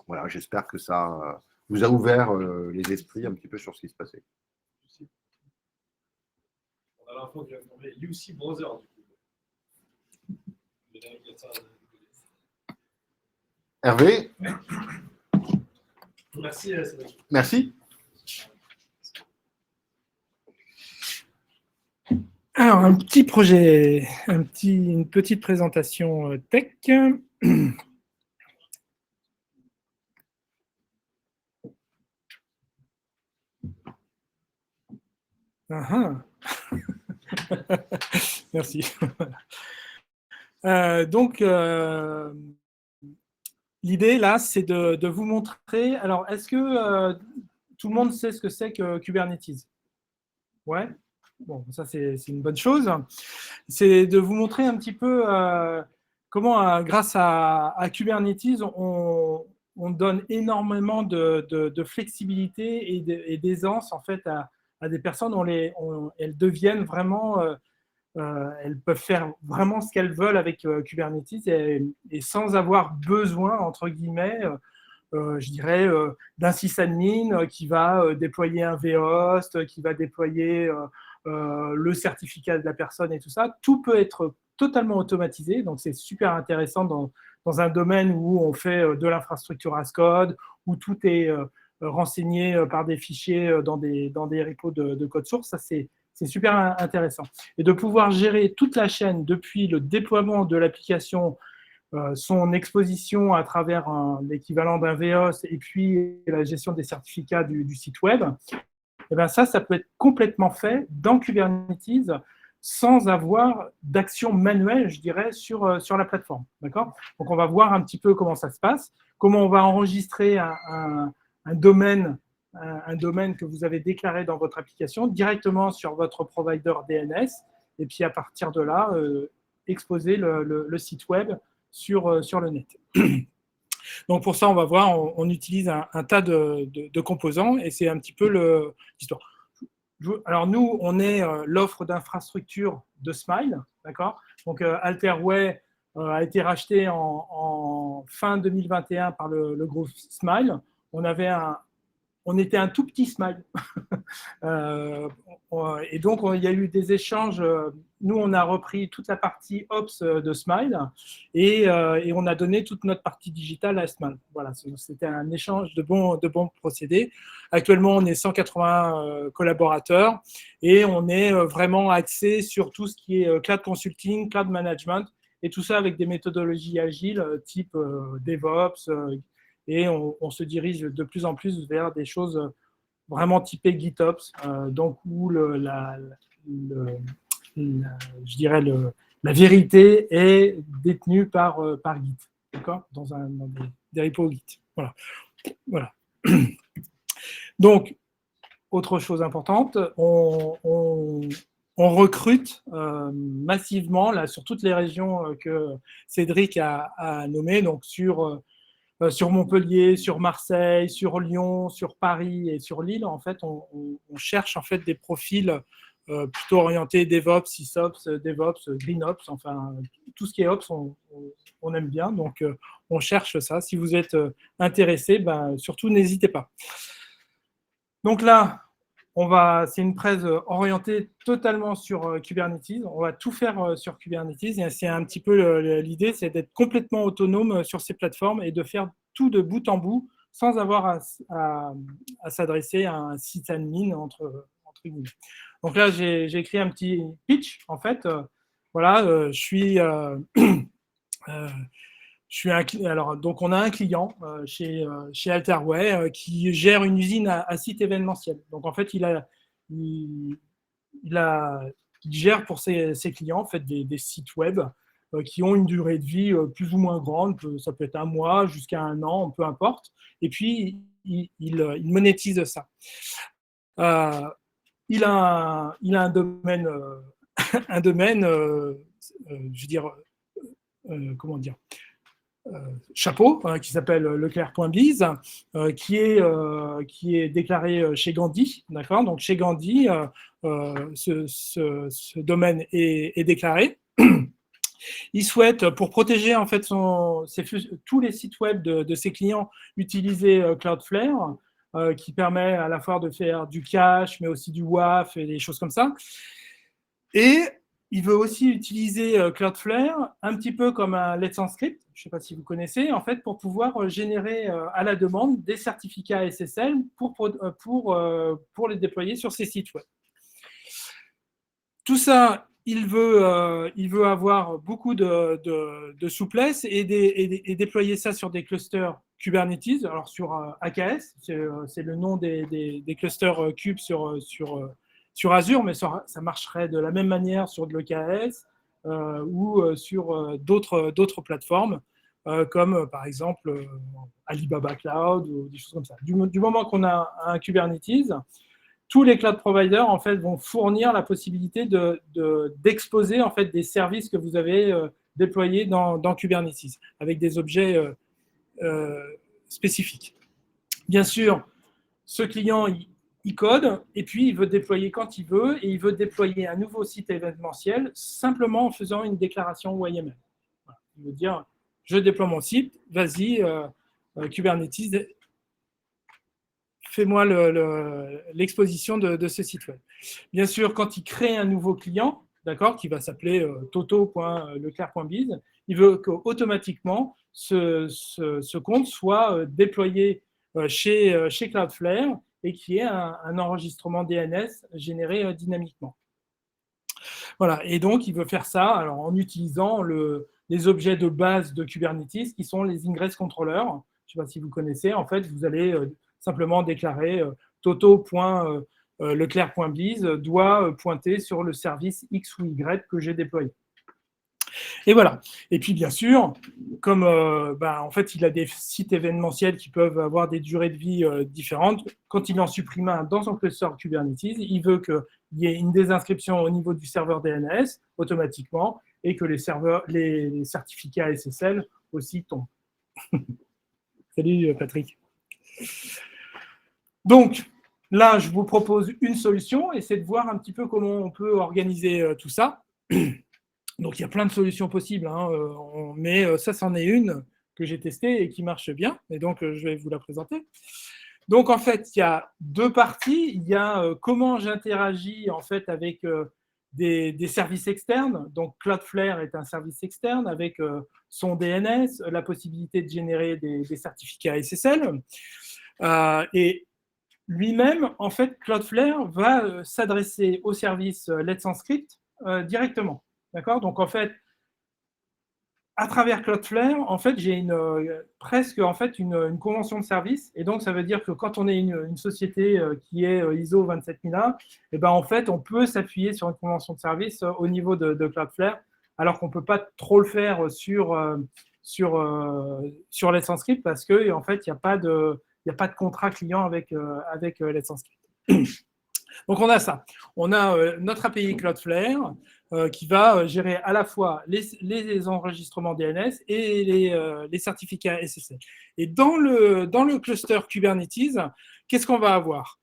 Voilà, j'espère que ça vous a ouvert les esprits un petit peu sur ce qui se passait. On a l'info qui a formé UC Browser, du coup. Hervé? Merci, Cédric. Merci. Alors, un petit projet, une petite présentation tech. Merci. Donc, l'idée, là, c'est de vous montrer… Alors, est-ce que tout le monde sait ce que c'est que Kubernetes? Ouais. Bon, ça, c'est une bonne chose. C'est de vous montrer un petit peu comment, grâce à Kubernetes, on donne énormément de flexibilité et d'aisance, en fait, à des personnes. Elles deviennent vraiment… elles peuvent faire vraiment ce qu'elles veulent avec Kubernetes et sans avoir besoin, entre guillemets, je dirais, d'un sysadmin qui va déployer un vhost, qui va déployer le certificat de la personne et tout ça. Tout peut être totalement automatisé, donc c'est super intéressant dans un domaine où on fait de l'infrastructure as code, où tout est renseigné par des fichiers dans des repos de code source. Ça, c'est c'est super intéressant. Et de pouvoir gérer toute la chaîne depuis le déploiement de l'application, son exposition à travers l'équivalent d'un VOS et puis la gestion des certificats du site web, et bien ça peut être complètement fait dans Kubernetes sans avoir d'action manuelle, je dirais, sur la plateforme. D'accord ? Donc, on va voir un petit peu comment ça se passe, comment on va enregistrer un domaine que vous avez déclaré dans votre application directement sur votre provider DNS, et puis à partir de là, exposer le site web sur le net. Donc pour ça, on va voir, on utilise un tas de composants, et c'est un petit peu l'histoire. Alors nous, on est l'offre d'infrastructure de Smile, d'accord ? Donc Alterway a été racheté en fin 2021 par le groupe Smile. On était un tout petit Smile. Et donc, il y a eu des échanges. Nous, on a repris toute la partie Ops de Smile et on a donné toute notre partie digitale à Smile. Voilà, c'était un échange de bons procédés. Actuellement, on est 180 collaborateurs et on est vraiment axé sur tout ce qui est cloud consulting, cloud management, et tout ça avec des méthodologies agiles type DevOps, et on se dirige de plus en plus vers des choses vraiment typées GitOps, donc où je dirais la vérité est détenue par Git, d'accord, dans des repos Git. Voilà. Donc, autre chose importante, on recrute massivement là, sur toutes les régions que Cédric a nommées, donc sur Montpellier, sur Marseille, sur Lyon, sur Paris et sur Lille. En fait, on cherche en fait des profils plutôt orientés DevOps, SysOps, DevOps, GreenOps, enfin tout ce qui est Ops, on aime bien. Donc, on cherche ça. Si vous êtes intéressé, surtout n'hésitez pas. Donc là, c'est une presse orientée totalement sur Kubernetes. On va tout faire sur Kubernetes. Et c'est un petit peu l'idée, c'est d'être complètement autonome sur ces plateformes et de faire tout de bout en bout sans avoir à s'adresser à un sysadmin entre guillemets. Donc là, j'ai écrit un petit pitch. En fait, voilà, alors, donc on a un client chez Alterway qui gère une usine à site événementiel. Donc en fait, il gère pour ses clients en fait, des sites web qui ont une durée de vie plus ou moins grande. Ça peut être un mois jusqu'à un an, peu importe. Et puis, il monétise ça. Il a un domaine, je veux dire, comment dire, chapeau qui s'appelle leclerc.biz qui est déclaré chez Gandhi, d'accord. Donc chez Gandhi, ce domaine est déclaré. Il souhaite, pour protéger en fait tous les sites web de ses clients, utiliser Cloudflare, qui permet à la fois de faire du cache, mais aussi du WAF et des choses comme ça. Et il veut aussi utiliser Cloudflare un petit peu comme un Let's Encrypt, je ne sais pas si vous connaissez, en fait, pour pouvoir générer à la demande des certificats SSL pour les déployer sur ses sites web. Tout ça, il veut avoir beaucoup de souplesse et déployer ça sur des clusters Kubernetes, alors sur AKS, c'est le nom des clusters Kube sur Azure, mais ça marcherait de la même manière sur de l'EKS ou sur d'autres plateformes, comme par exemple Alibaba Cloud ou des choses comme ça. Du moment qu'on a un Kubernetes, tous les cloud providers en fait, vont fournir la possibilité d'exposer en fait, des services que vous avez déployés dans Kubernetes, avec des objets spécifiques. Bien sûr, ce client, il code, et puis il veut déployer quand il veut, et il veut déployer un nouveau site événementiel simplement en faisant une déclaration YML. Voilà. Il veut dire, je déploie mon site, vas-y, Kubernetes, fais-moi l'exposition de ce site web. Bien sûr, quand il crée un nouveau client, d'accord, qui va s'appeler toto.leclerc.biz, il veut qu'automatiquement, ce compte soit déployé chez Cloudflare et qu'il y ait un enregistrement DNS généré dynamiquement. Voilà, et donc il veut faire ça alors, en utilisant les objets de base de Kubernetes qui sont les ingress controllers. Je ne sais pas si vous connaissez. En fait, vous allez simplement déclarer toto.leclerc.biz doit pointer sur le service X ou Y que j'ai déployé. Et voilà. Et puis, bien sûr, comme en fait, il a des sites événementiels qui peuvent avoir des durées de vie différentes, quand il en supprime un dans son cluster Kubernetes, il veut qu'il y ait une désinscription au niveau du serveur DNS automatiquement et que les certificats SSL aussi tombent. Salut Patrick. Donc, là, je vous propose une solution et c'est de voir un petit peu comment on peut organiser tout ça. Donc, il y a plein de solutions possibles, hein, mais ça, c'en est une que j'ai testée et qui marche bien. Et donc, je vais vous la présenter. Donc, en fait, il y a deux parties. Il y a comment j'interagis en fait avec des services externes. Donc, Cloudflare est un service externe avec son DNS, la possibilité de générer des certificats SSL. Et lui-même, en fait, Cloudflare va s'adresser au service Let's Encrypt directement. D'accord ? Donc, en fait, à travers Cloudflare, en fait, j'ai presque en fait, une convention de service. Et donc, ça veut dire que quand on est une société qui est ISO 27001, eh ben, en fait, on peut s'appuyer sur une convention de service au niveau de Cloudflare, alors qu'on ne peut pas trop le faire sur Let's Encrypt parce qu'en fait, il n'y a pas de contrat client avec Let's Encrypt. Donc, on a ça. On a notre API Cloudflare qui va gérer à la fois les enregistrements DNS et les certificats SSL. Et dans le cluster Kubernetes, qu'est-ce qu'on va avoir ?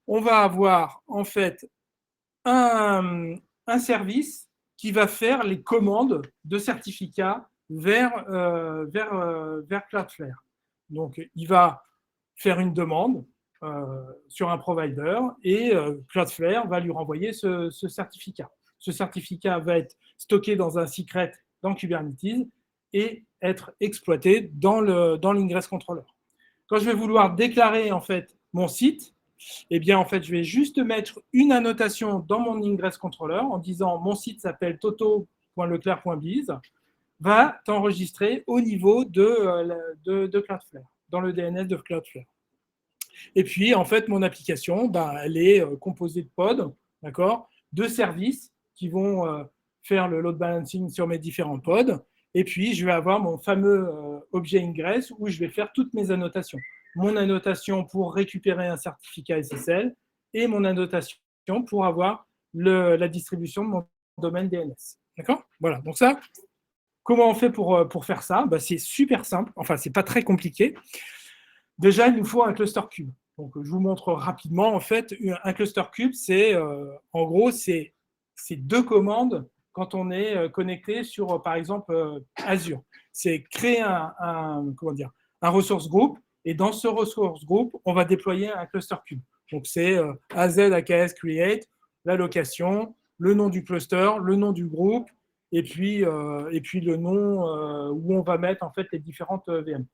On va avoir en fait un service qui va faire les commandes de certificats vers Cloudflare. Donc, il va faire une demande sur un provider et Cloudflare va lui renvoyer ce certificat. Ce certificat va être stocké dans un secret dans Kubernetes et être exploité dans l'ingress controller. Quand je vais vouloir déclarer en fait mon site, eh bien en fait je vais juste mettre une annotation dans mon ingress controller en disant mon site s'appelle toto.leclerc.biz, va t'enregistrer au niveau de Cloudflare, dans le DNS de Cloudflare. Et puis, en fait, mon application, elle est composée de pods, d'accord, de services qui vont faire le load balancing sur mes différents pods. Et puis, je vais avoir mon fameux objet ingress où je vais faire toutes mes annotations. Mon annotation pour récupérer un certificat SSL et mon annotation pour avoir la distribution de mon domaine DNS. D'accord ? Voilà. Donc ça, comment on fait pour faire ça ? C'est super simple. Enfin, ce n'est pas très compliqué. Déjà, il nous faut un cluster cube. Donc, je vous montre rapidement. En fait, un cluster cube, en gros, c'est deux commandes quand on est connecté sur, par exemple, Azure. C'est créer un resource group. Et dans ce resource group, on va déployer un cluster cube. Donc, c'est AZ AKS create, la location, le nom du cluster, le nom du groupe, et puis le nom où on va mettre en fait les différentes VM.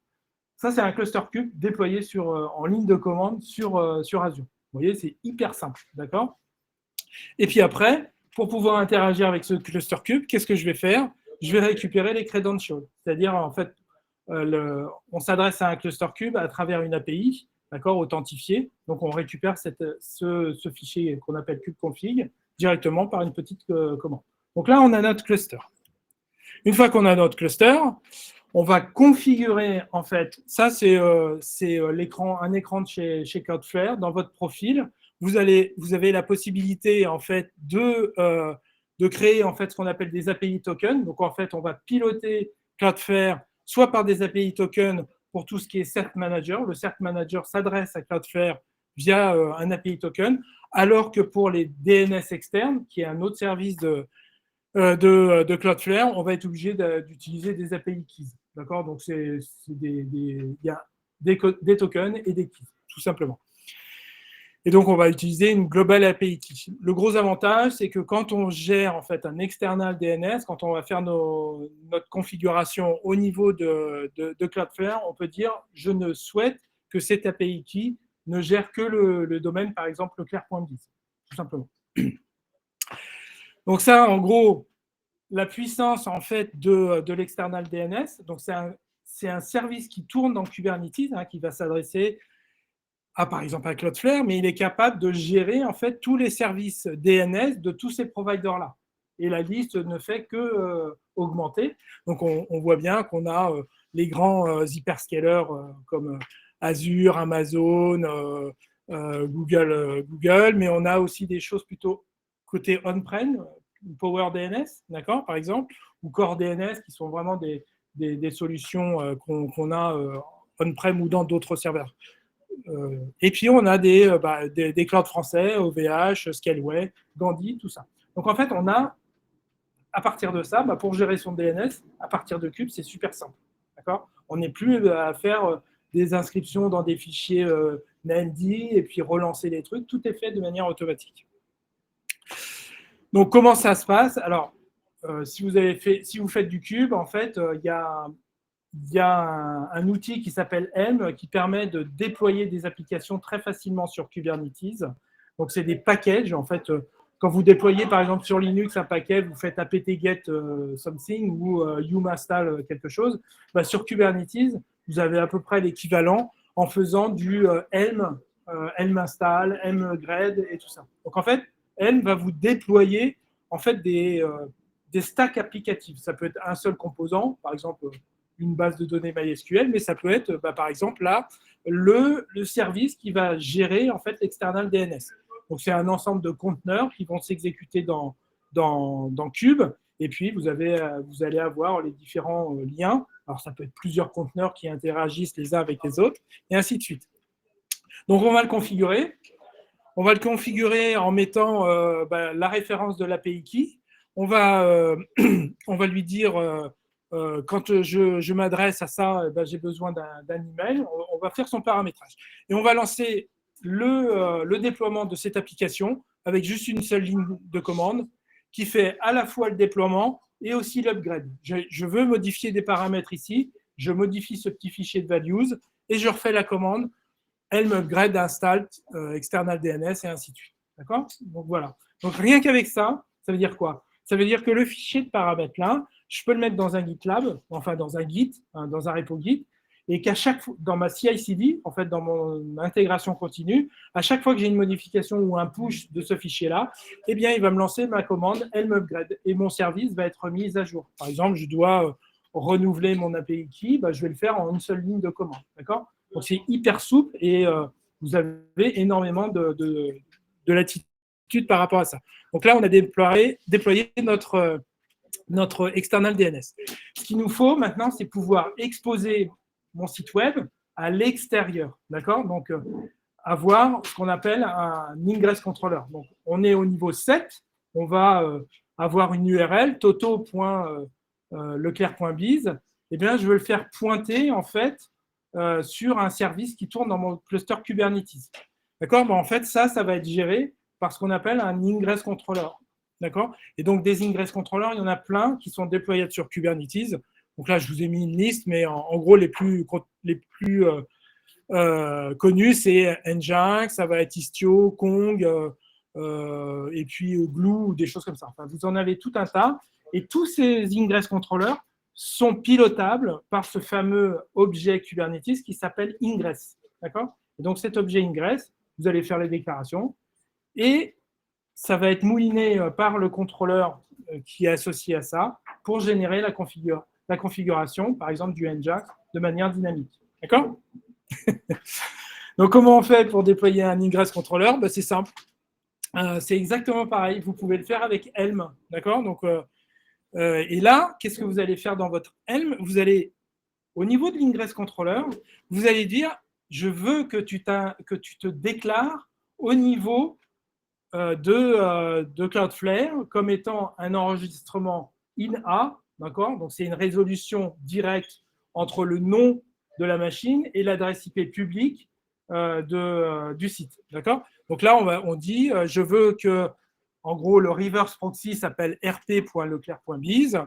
Ça, c'est un cluster cube déployé en ligne de commande sur Azure. Vous voyez, c'est hyper simple, d'accord ? Et puis après, pour pouvoir interagir avec ce cluster cube, qu'est-ce que je vais faire ? Je vais récupérer les credentials. C'est-à-dire, en fait, on s'adresse à un cluster cube à travers une API, d'accord, authentifiée. Donc, on récupère ce fichier qu'on appelle kubeconfig directement par une petite commande. Donc là, on a notre cluster. Une fois qu'on a notre cluster, on va configurer, en fait, ça c'est un écran de chez Cloudflare. Dans votre profil, vous avez la possibilité en fait de créer en fait ce qu'on appelle des API tokens. Donc en fait, on va piloter Cloudflare soit par des API tokens pour tout ce qui est Cert Manager. Le Cert Manager s'adresse à Cloudflare via un API token, alors que pour les DNS externes, qui est un autre service de Cloudflare, on va être obligé d'utiliser des API keys. D'accord ? Donc, il y a des tokens et des keys, tout simplement. Et donc, on va utiliser une global API key. Le gros avantage, c'est que quand on gère en fait un external DNS, quand on va faire notre configuration au niveau de Cloudflare, on peut dire « je ne souhaite que cette API key ne gère que le domaine, par exemple, leclerc.biz », tout simplement. Donc ça, en gros, la puissance en fait de l'external DNS. Donc c'est un service qui tourne dans Kubernetes, hein, qui va s'adresser à par exemple à Cloudflare, mais il est capable de gérer en fait tous les services DNS de tous ces providers-là. Et la liste ne fait que augmenter. Donc on voit bien qu'on a les grands hyperscalers comme Azure, Amazon, Google, mais on a aussi des choses plutôt côté on-prem, Power DNS, d'accord, par exemple, ou Core DNS, qui sont vraiment des solutions qu'on a on-prem ou dans d'autres serveurs. Et puis, on a des clouds français, OVH, Scaleway, Gandhi, tout ça. Donc, en fait, on a, à partir de ça, pour gérer son DNS, à partir de Kube, c'est super simple. D'accord ? On n'est plus à faire des inscriptions dans des fichiers NAMD et puis relancer les trucs. Tout est fait de manière automatique. Donc, comment ça se passe ? Alors, si vous faites du Kube, en fait, il y a un outil qui s'appelle Helm qui permet de déployer des applications très facilement sur Kubernetes. Donc, c'est des packages. En fait, quand vous déployez, par exemple, sur Linux un paquet, vous faites apt-get something ou umainstall quelque chose. Sur Kubernetes, vous avez à peu près l'équivalent en faisant du Helm, Helm install, Helm upgrade et tout ça. Donc, en fait, Helm va vous déployer en fait des stacks applicatifs. Ça peut être un seul composant, par exemple une base de données MySQL, mais ça peut être, par exemple, là, le service qui va gérer en fait l'external DNS. Donc, c'est un ensemble de conteneurs qui vont s'exécuter dans Kube, et puis vous allez avoir les différents liens. Alors, ça peut être plusieurs conteneurs qui interagissent les uns avec les autres, et ainsi de suite. Donc, on va le configurer. On va le configurer en mettant la référence de l'API key. On va lui dire, quand je m'adresse à ça, j'ai besoin d'un email. On va faire son paramétrage. Et on va lancer le déploiement de cette application avec juste une seule ligne de commande qui fait à la fois le déploiement et aussi l'upgrade. Je veux modifier des paramètres ici. Je modifie ce petit fichier de values et je refais la commande. Helm upgrade, install, external DNS et ainsi de suite. D'accord ? Donc voilà. Donc rien qu'avec ça, ça veut dire quoi ? Ça veut dire que le fichier de paramètres là, je peux le mettre dans un GitLab, enfin dans un Git, dans un repo Git, et qu'à chaque fois, dans ma CI/CD, en fait dans mon intégration continue, à chaque fois que j'ai une modification ou un push de ce fichier-là, eh bien il va me lancer ma commande Helm upgrade et mon service va être mis à jour. Par exemple, je dois renouveler mon API key, je vais le faire en une seule ligne de commande. D'accord ? Donc, c'est hyper souple et vous avez énormément de latitude par rapport à ça. Donc là, on a déployé notre external DNS. Ce qu'il nous faut maintenant, c'est pouvoir exposer mon site web à l'extérieur. D'accord ? Donc, avoir ce qu'on appelle un ingress controller. Donc, on est au niveau 7. On va avoir une URL, toto.leclerc.biz. Eh bien, je veux le faire pointer, en fait, sur un service qui tourne dans mon cluster Kubernetes. D'accord ? En fait, ça va être géré par ce qu'on appelle un ingress controller. D'accord ? Et donc, des ingress controllers, il y en a plein qui sont déployés sur Kubernetes. Donc là, je vous ai mis une liste, mais en gros, les plus connus, c'est Nginx, ça va être Istio, Kong, et puis Glue, ou des choses comme ça. Enfin, vous en avez tout un tas. Et tous ces ingress controllers sont pilotables par ce fameux objet Kubernetes qui s'appelle ingress. D'accord ? Et donc, cet objet ingress, vous allez faire les déclarations et ça va être mouliné par le contrôleur qui est associé à ça pour générer la configuration, par exemple, du Nginx de manière dynamique. D'accord ? Donc, comment on fait pour déployer un ingress controller ? C'est simple. C'est exactement pareil. Vous pouvez le faire avec Helm. D'accord ? Donc, et là, qu'est-ce que vous allez faire dans votre Helm ? Vous allez, au niveau de l'ingress controller, vous allez dire, je veux que tu te déclares au niveau de Cloudflare comme étant un enregistrement in-A, d'accord ? Donc, c'est une résolution directe entre le nom de la machine et l'adresse IP publique du site, d'accord ? Donc là, on dit, je veux que, en gros, le reverse proxy s'appelle rp.leclerc.biz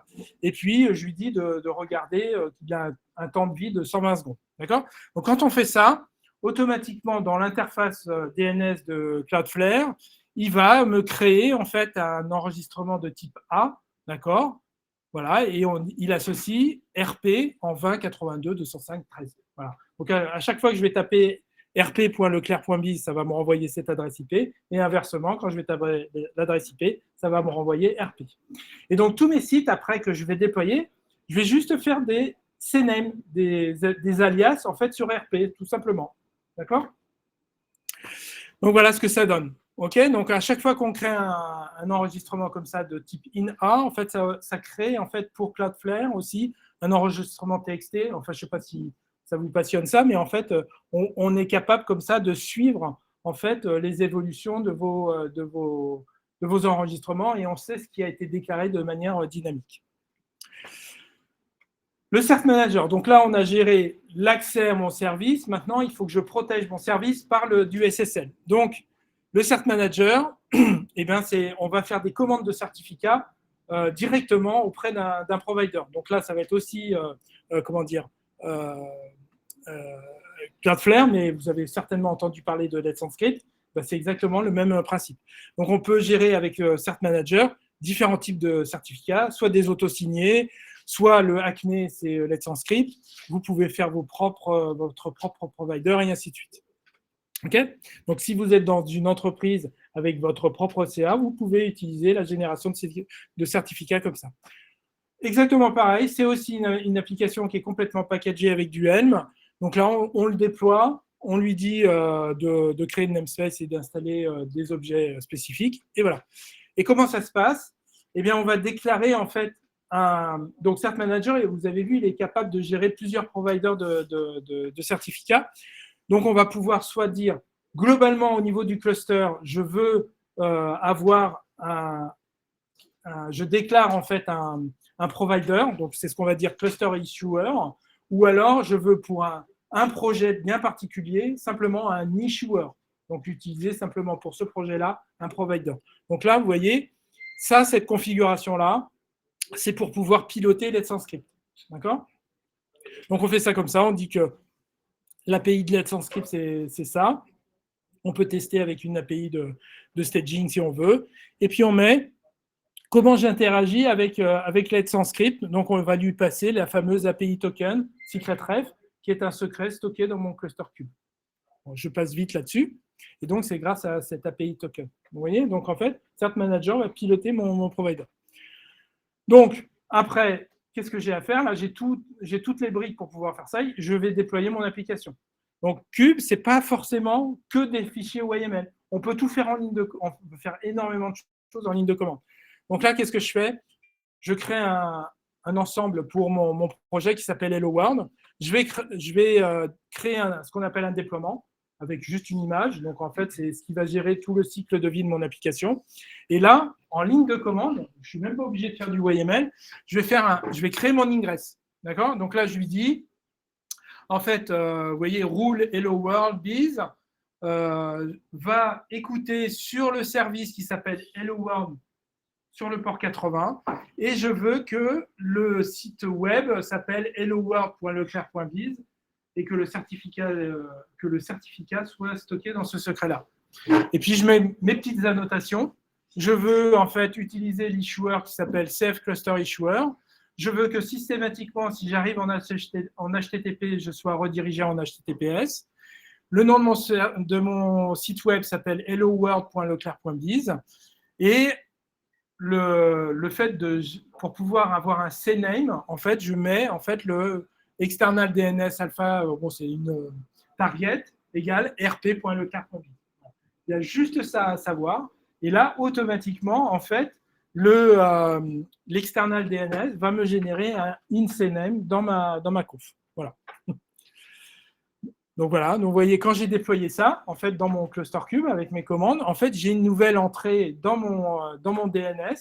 et puis je lui dis de regarder qu'il a un temps de vie de 120 secondes, d'accord ? Donc, quand on fait ça, automatiquement, dans l'interface DNS de Cloudflare, il va me créer en fait un enregistrement de type A, d'accord? Voilà, et il associe RP en 20 82 205 13. Voilà. Donc à chaque fois que je vais taper rp.leclerc.biz, ça va me renvoyer cette adresse IP, et inversement, quand je vais taper l'adresse IP, ça va me renvoyer RP. Et donc tous mes sites, après que je vais déployer, je vais juste faire des CNAME, des alias en fait sur RP, tout simplement. D'accord? Donc voilà ce que ça donne. Ok, donc à chaque fois qu'on crée un enregistrement comme ça de type INA, en fait, ça crée en fait pour Cloudflare aussi un enregistrement TXT. Enfin, je ne sais pas si ça vous passionne ça, mais en fait, on est capable comme ça de suivre en fait les évolutions de vos enregistrements et on sait ce qui a été déclaré de manière dynamique. Le Cert Manager, donc là, on a géré l'accès à mon service. Maintenant, il faut que je protège mon service par du SSL. Donc, le Cert Manager, eh bien, on va faire des commandes de certificats directement auprès d'un provider. Donc là, ça va être aussi, Cloudflare, mais vous avez certainement entendu parler de Let's Encrypt. Ben, c'est exactement le même principe. Donc, on peut gérer avec Cert Manager différents types de certificats, soit des auto-signés, soit le Acme, c'est Let's Encrypt. Vous pouvez faire votre propre provider et ainsi de suite. Okay, donc, si vous êtes dans une entreprise avec votre propre CA, vous pouvez utiliser la génération de certificats comme ça. Exactement pareil, c'est aussi une application qui est complètement packagée avec du Helm. Donc là, on le déploie, on lui dit de créer une namespace et d'installer des objets spécifiques. Et voilà. Et comment ça se passe? Eh bien, on va déclarer en fait donc, Cert Manager, et vous avez vu, il est capable de gérer plusieurs providers de certificats. Donc, on va pouvoir soit dire, globalement, au niveau du cluster, je veux avoir je déclare en fait un provider, donc c'est ce qu'on va dire cluster issuer, ou alors je veux pour un projet bien particulier, simplement un issuer. Donc, utiliser simplement pour ce projet-là un provider. Donc là, vous voyez, ça, cette configuration-là, c'est pour pouvoir piloter Let's Encrypt. D'accord? Donc, on fait ça comme ça. On dit que l'API de Let's Encrypt, c'est ça. On peut tester avec une API de staging si on veut. Et puis, on met comment j'interagis avec Let's Encrypt. Donc, on va lui passer la fameuse API token, secretref, qui est un secret stocké dans mon cluster cube. Bon, je passe vite là-dessus. Et donc, c'est grâce à cette API token. Vous voyez? Donc, en fait, Cert Manager va piloter mon provider. Donc, après, qu'est-ce que j'ai à faire? Là, j'ai toutes les briques pour pouvoir faire ça. Je vais déployer mon application. Donc, Cube, ce n'est pas forcément que des fichiers OYML. On peut tout faire on peut faire énormément de choses en ligne de commande. Donc là, qu'est-ce que je fais? Je crée un ensemble pour mon projet qui s'appelle Hello World. Je vais créer ce qu'on appelle un déploiement avec juste une image. Donc, en fait, c'est ce qui va gérer tout le cycle de vie de mon application. Et là, en ligne de commande, je ne suis même pas obligé de faire du YML, je vais créer mon ingress. D'accord? Donc là, je lui dis, en fait, vous voyez, rule Hello World Biz va écouter sur le service qui s'appelle Hello World sur le port 80 et je veux que le site web s'appelle helloworld.leclerc.biz et que le certificat soit stocké dans ce secret-là. Et puis, je mets mes petites annotations. Je veux, en fait, utiliser l'issuer qui s'appelle Save Cluster Issuer. Je veux que systématiquement, si j'arrive en HTTP, je sois redirigé en HTTPS. Le nom de mon site web s'appelle helloworld.leclerc.biz. Et le fait pour pouvoir avoir un CNAME, en fait, je mets en fait le external DNS alpha, bon, c'est une target égale rp.leclerc.biz. Il y a juste ça à savoir. Et là, automatiquement, en fait, l'external DNS va me générer un in-CNAME dans ma conf. Voilà. Donc voilà, donc vous voyez, quand j'ai déployé ça, en fait, dans mon cluster cube avec mes commandes, en fait, j'ai une nouvelle entrée dans mon DNS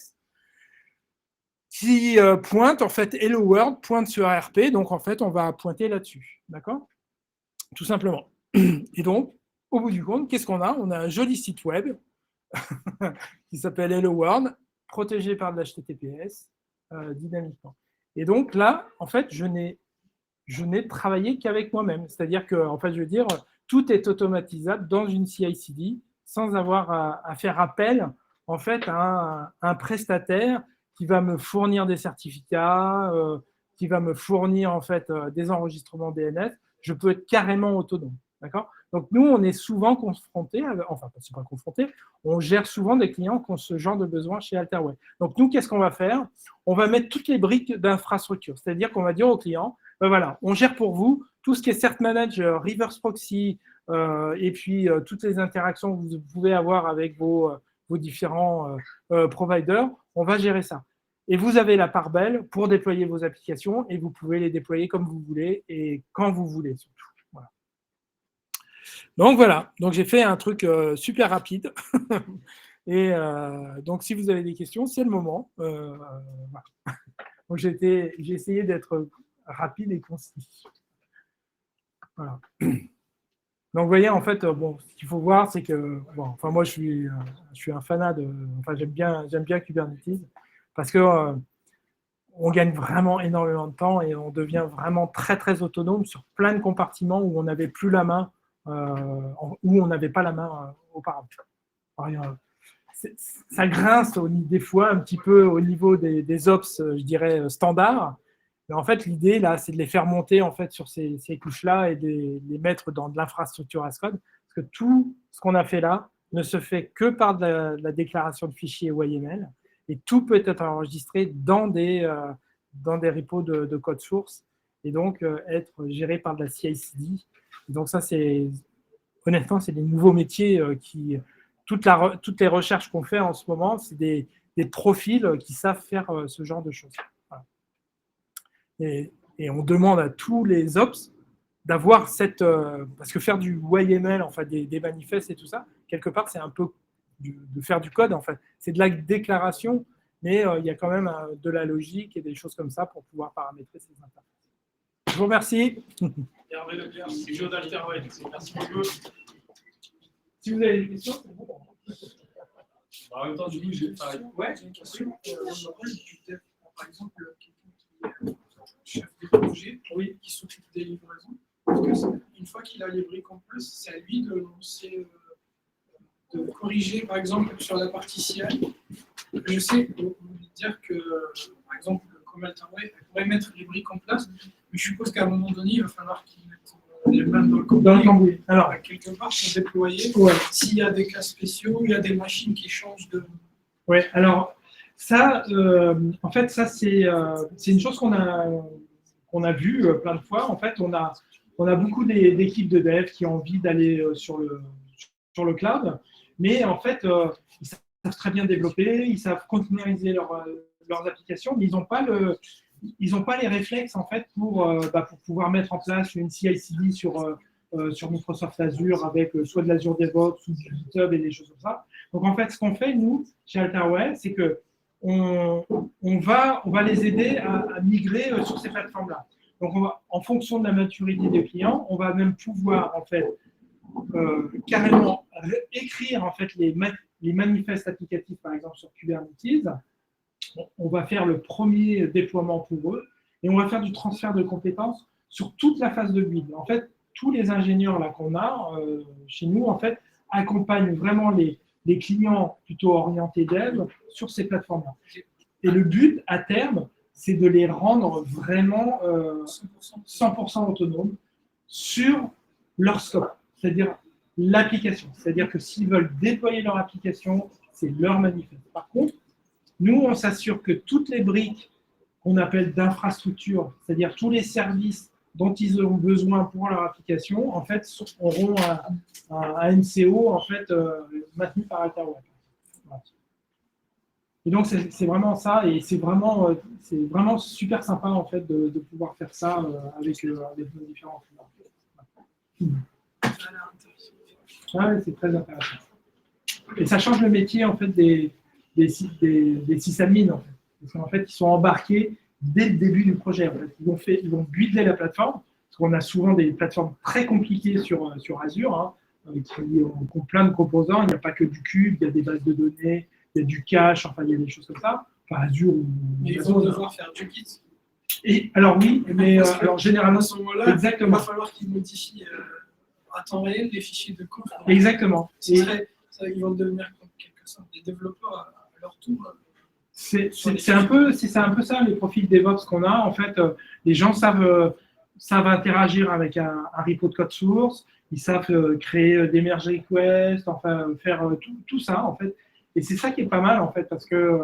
qui pointe, en fait, Hello World pointe sur RP, donc en fait, on va pointer là-dessus, d'accord? Tout simplement. Et donc, au bout du compte, qu'est-ce qu'on a? On a un joli site web qui s'appelle Hello World, protégé par de l'HTTPS dynamiquement. Et donc là, en fait, je n'ai travaillé qu'avec moi-même. C'est-à-dire que, en fait, je veux dire, tout est automatisable dans une CI/CD sans avoir à faire appel en fait à un prestataire qui va me fournir des certificats, qui va me fournir en fait des enregistrements DNS. Je peux être carrément autonome. D'accord ? Donc, nous, on est souvent confrontés, enfin, c'est pas confrontés, on gère souvent des clients qui ont ce genre de besoin chez Alterway. Donc, nous, qu'est-ce qu'on va faire ? On va mettre toutes les briques d'infrastructure. C'est-à-dire qu'on va dire au client, ben voilà, on gère pour vous tout ce qui est Cert Manager, Reverse Proxy, et puis toutes les interactions que vous pouvez avoir avec vos différents providers. On va gérer ça. Et vous avez la part belle pour déployer vos applications et vous pouvez les déployer comme vous voulez et quand vous voulez surtout. Voilà. Donc voilà, donc j'ai fait un truc super rapide. Et donc si vous avez des questions, c'est le moment. Voilà. Donc j'ai essayé d'être rapide et concis. Voilà. Donc vous voyez, en fait, bon, ce qu'il faut voir, c'est que, bon, enfin moi je suis un fanat de, enfin j'aime bien Kubernetes parce que on gagne vraiment énormément de temps et on devient vraiment très très autonome sur plein de compartiments où on n'avait plus la main, où on n'avait pas la main auparavant. Alors, ça grince des fois un petit peu au niveau des ops, je dirais standards. Mais en fait, l'idée là, c'est de les faire monter en fait sur ces couches-là et de les mettre dans de l'infrastructure as code, parce que tout ce qu'on a fait là ne se fait que par de la déclaration de fichiers YML. Et tout peut être enregistré dans des repos de code source et donc être géré par de la CI/CD. Et donc ça, honnêtement, c'est des nouveaux métiers qui, toutes les recherches qu'on fait en ce moment, c'est des profils qui savent faire ce genre de choses. Voilà. Et on demande à tous les ops d'avoir parce que faire du YML, enfin des manifestes et tout ça, quelque part, c'est un peu de faire du code, en fait. C'est de la déclaration, mais il y a quand même de la logique et des choses comme ça pour pouvoir paramétrer ces interfaces. Je vous remercie. Hervé Leclerc, CEO d'Alterway. Merci beaucoup. Si vous avez des questions, c'est bon. En même temps, du coup, j'ai une question. Par exemple, quelqu'un qui est chef de projet, qui s'occupe des livraisons, parce que une fois qu'il a les briques en place, c'est à lui de lancer, de corriger, par exemple, sur la partie CI. Je sais que vous voulez dire que, par exemple, comme Alterway, elle pourrait mettre les briques en place, mais je suppose qu'à un moment donné, il va falloir qu'il mette les mains dans le cambouis. Alors, quelque part, pour déployer, s'il y a des cas spéciaux, il y a des machines qui changent de... Oui, alors, ça, en fait, ça, c'est une chose qu'on a vue plein de fois. En fait, on a beaucoup d'équipes de dev qui ont envie d'aller sur le cloud, mais en fait, ils savent très bien développer, ils savent containeriser leurs applications, mais ils n'ont pas les réflexes en fait pour pouvoir mettre en place une CI/CD sur Microsoft Azure avec soit de l'Azure DevOps ou du GitHub et des choses comme ça. Donc en fait, ce qu'on fait nous chez Alterway, c'est que on va les aider à migrer sur ces plateformes-là. Donc en fonction de la maturité des clients, on va même pouvoir en fait carrément écrire en fait les manifestes applicatifs par exemple sur Kubernetes. On va faire le premier déploiement pour eux et on va faire du transfert de compétences sur toute la phase de build. En fait, tous les ingénieurs là qu'on a chez nous en fait accompagnent vraiment les clients plutôt orientés dev sur ces plateformes-là. Et le but à terme, c'est de les rendre vraiment 100% autonomes sur leur scope, c'est-à-dire l'application. C'est-à-dire que s'ils veulent déployer leur application, c'est leur manifeste. Par contre, nous, on s'assure que toutes les briques qu'on appelle d'infrastructure, c'est-à-dire tous les services dont ils auront besoin pour leur application, en fait, auront un MCO en fait, maintenu par Alterway. Voilà. Et donc, c'est vraiment ça, et c'est vraiment super sympa en fait, de pouvoir faire ça avec nos différents clients. Ouais, c'est très intéressant. Et ça change le métier en fait, des sysadmins, en fait. Parce qu'en fait, ils sont embarqués dès le début du projet. En fait. Ils vont builder la plateforme, parce qu'on a souvent des plateformes très compliquées sur Azure, hein, qui ont plein de composants. Il n'y a pas que du cube, il y a des bases de données, il y a du cache, enfin, il y a des choses comme ça. Enfin, Azure ou... Mais ils vont devoir faire du Git. Et, alors oui, mais alors, généralement, à ce moment-là, exactement. il va falloir qu'ils modifient à temps réel les fichiers de code. Exactement. Ça ils vont devenir comme quelque sorte des développeurs à leur tour. C'est un peu ça, les profils DevOps qu'on a. En fait, les gens savent interagir avec un repo de code source, ils savent créer des merge requests, enfin, faire tout ça, en fait. Et c'est ça qui est pas mal, en fait, parce que,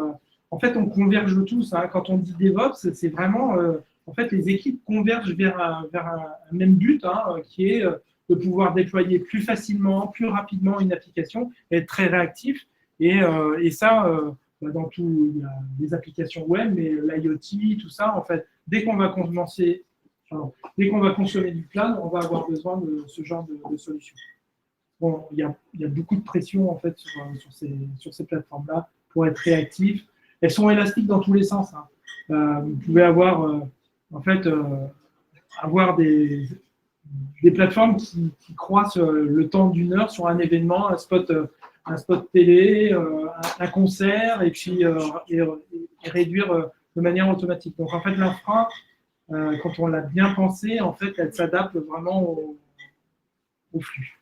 en fait, on converge tous. Hein. Quand on dit DevOps, c'est vraiment, en fait, les équipes convergent vers un même but, hein, qui est de pouvoir déployer plus facilement, plus rapidement une application, et être très réactif. Et ça, dans tout, il y a des applications web, mais l'IoT, tout ça, en fait, dès qu'on va consommer du cloud, on va avoir besoin de ce genre de solutions. Bon, il y a beaucoup de pression, en fait, sur ces plateformes-là pour être réactif. Elles sont élastiques dans tous les sens. Hein. Vous pouvez avoir, avoir des plateformes qui croissent le temps d'une heure sur un événement, un spot télé, un concert, et puis et réduire de manière automatique. Donc en fait, l'infra, quand on l'a bien pensé, en fait, elle s'adapte vraiment au flux.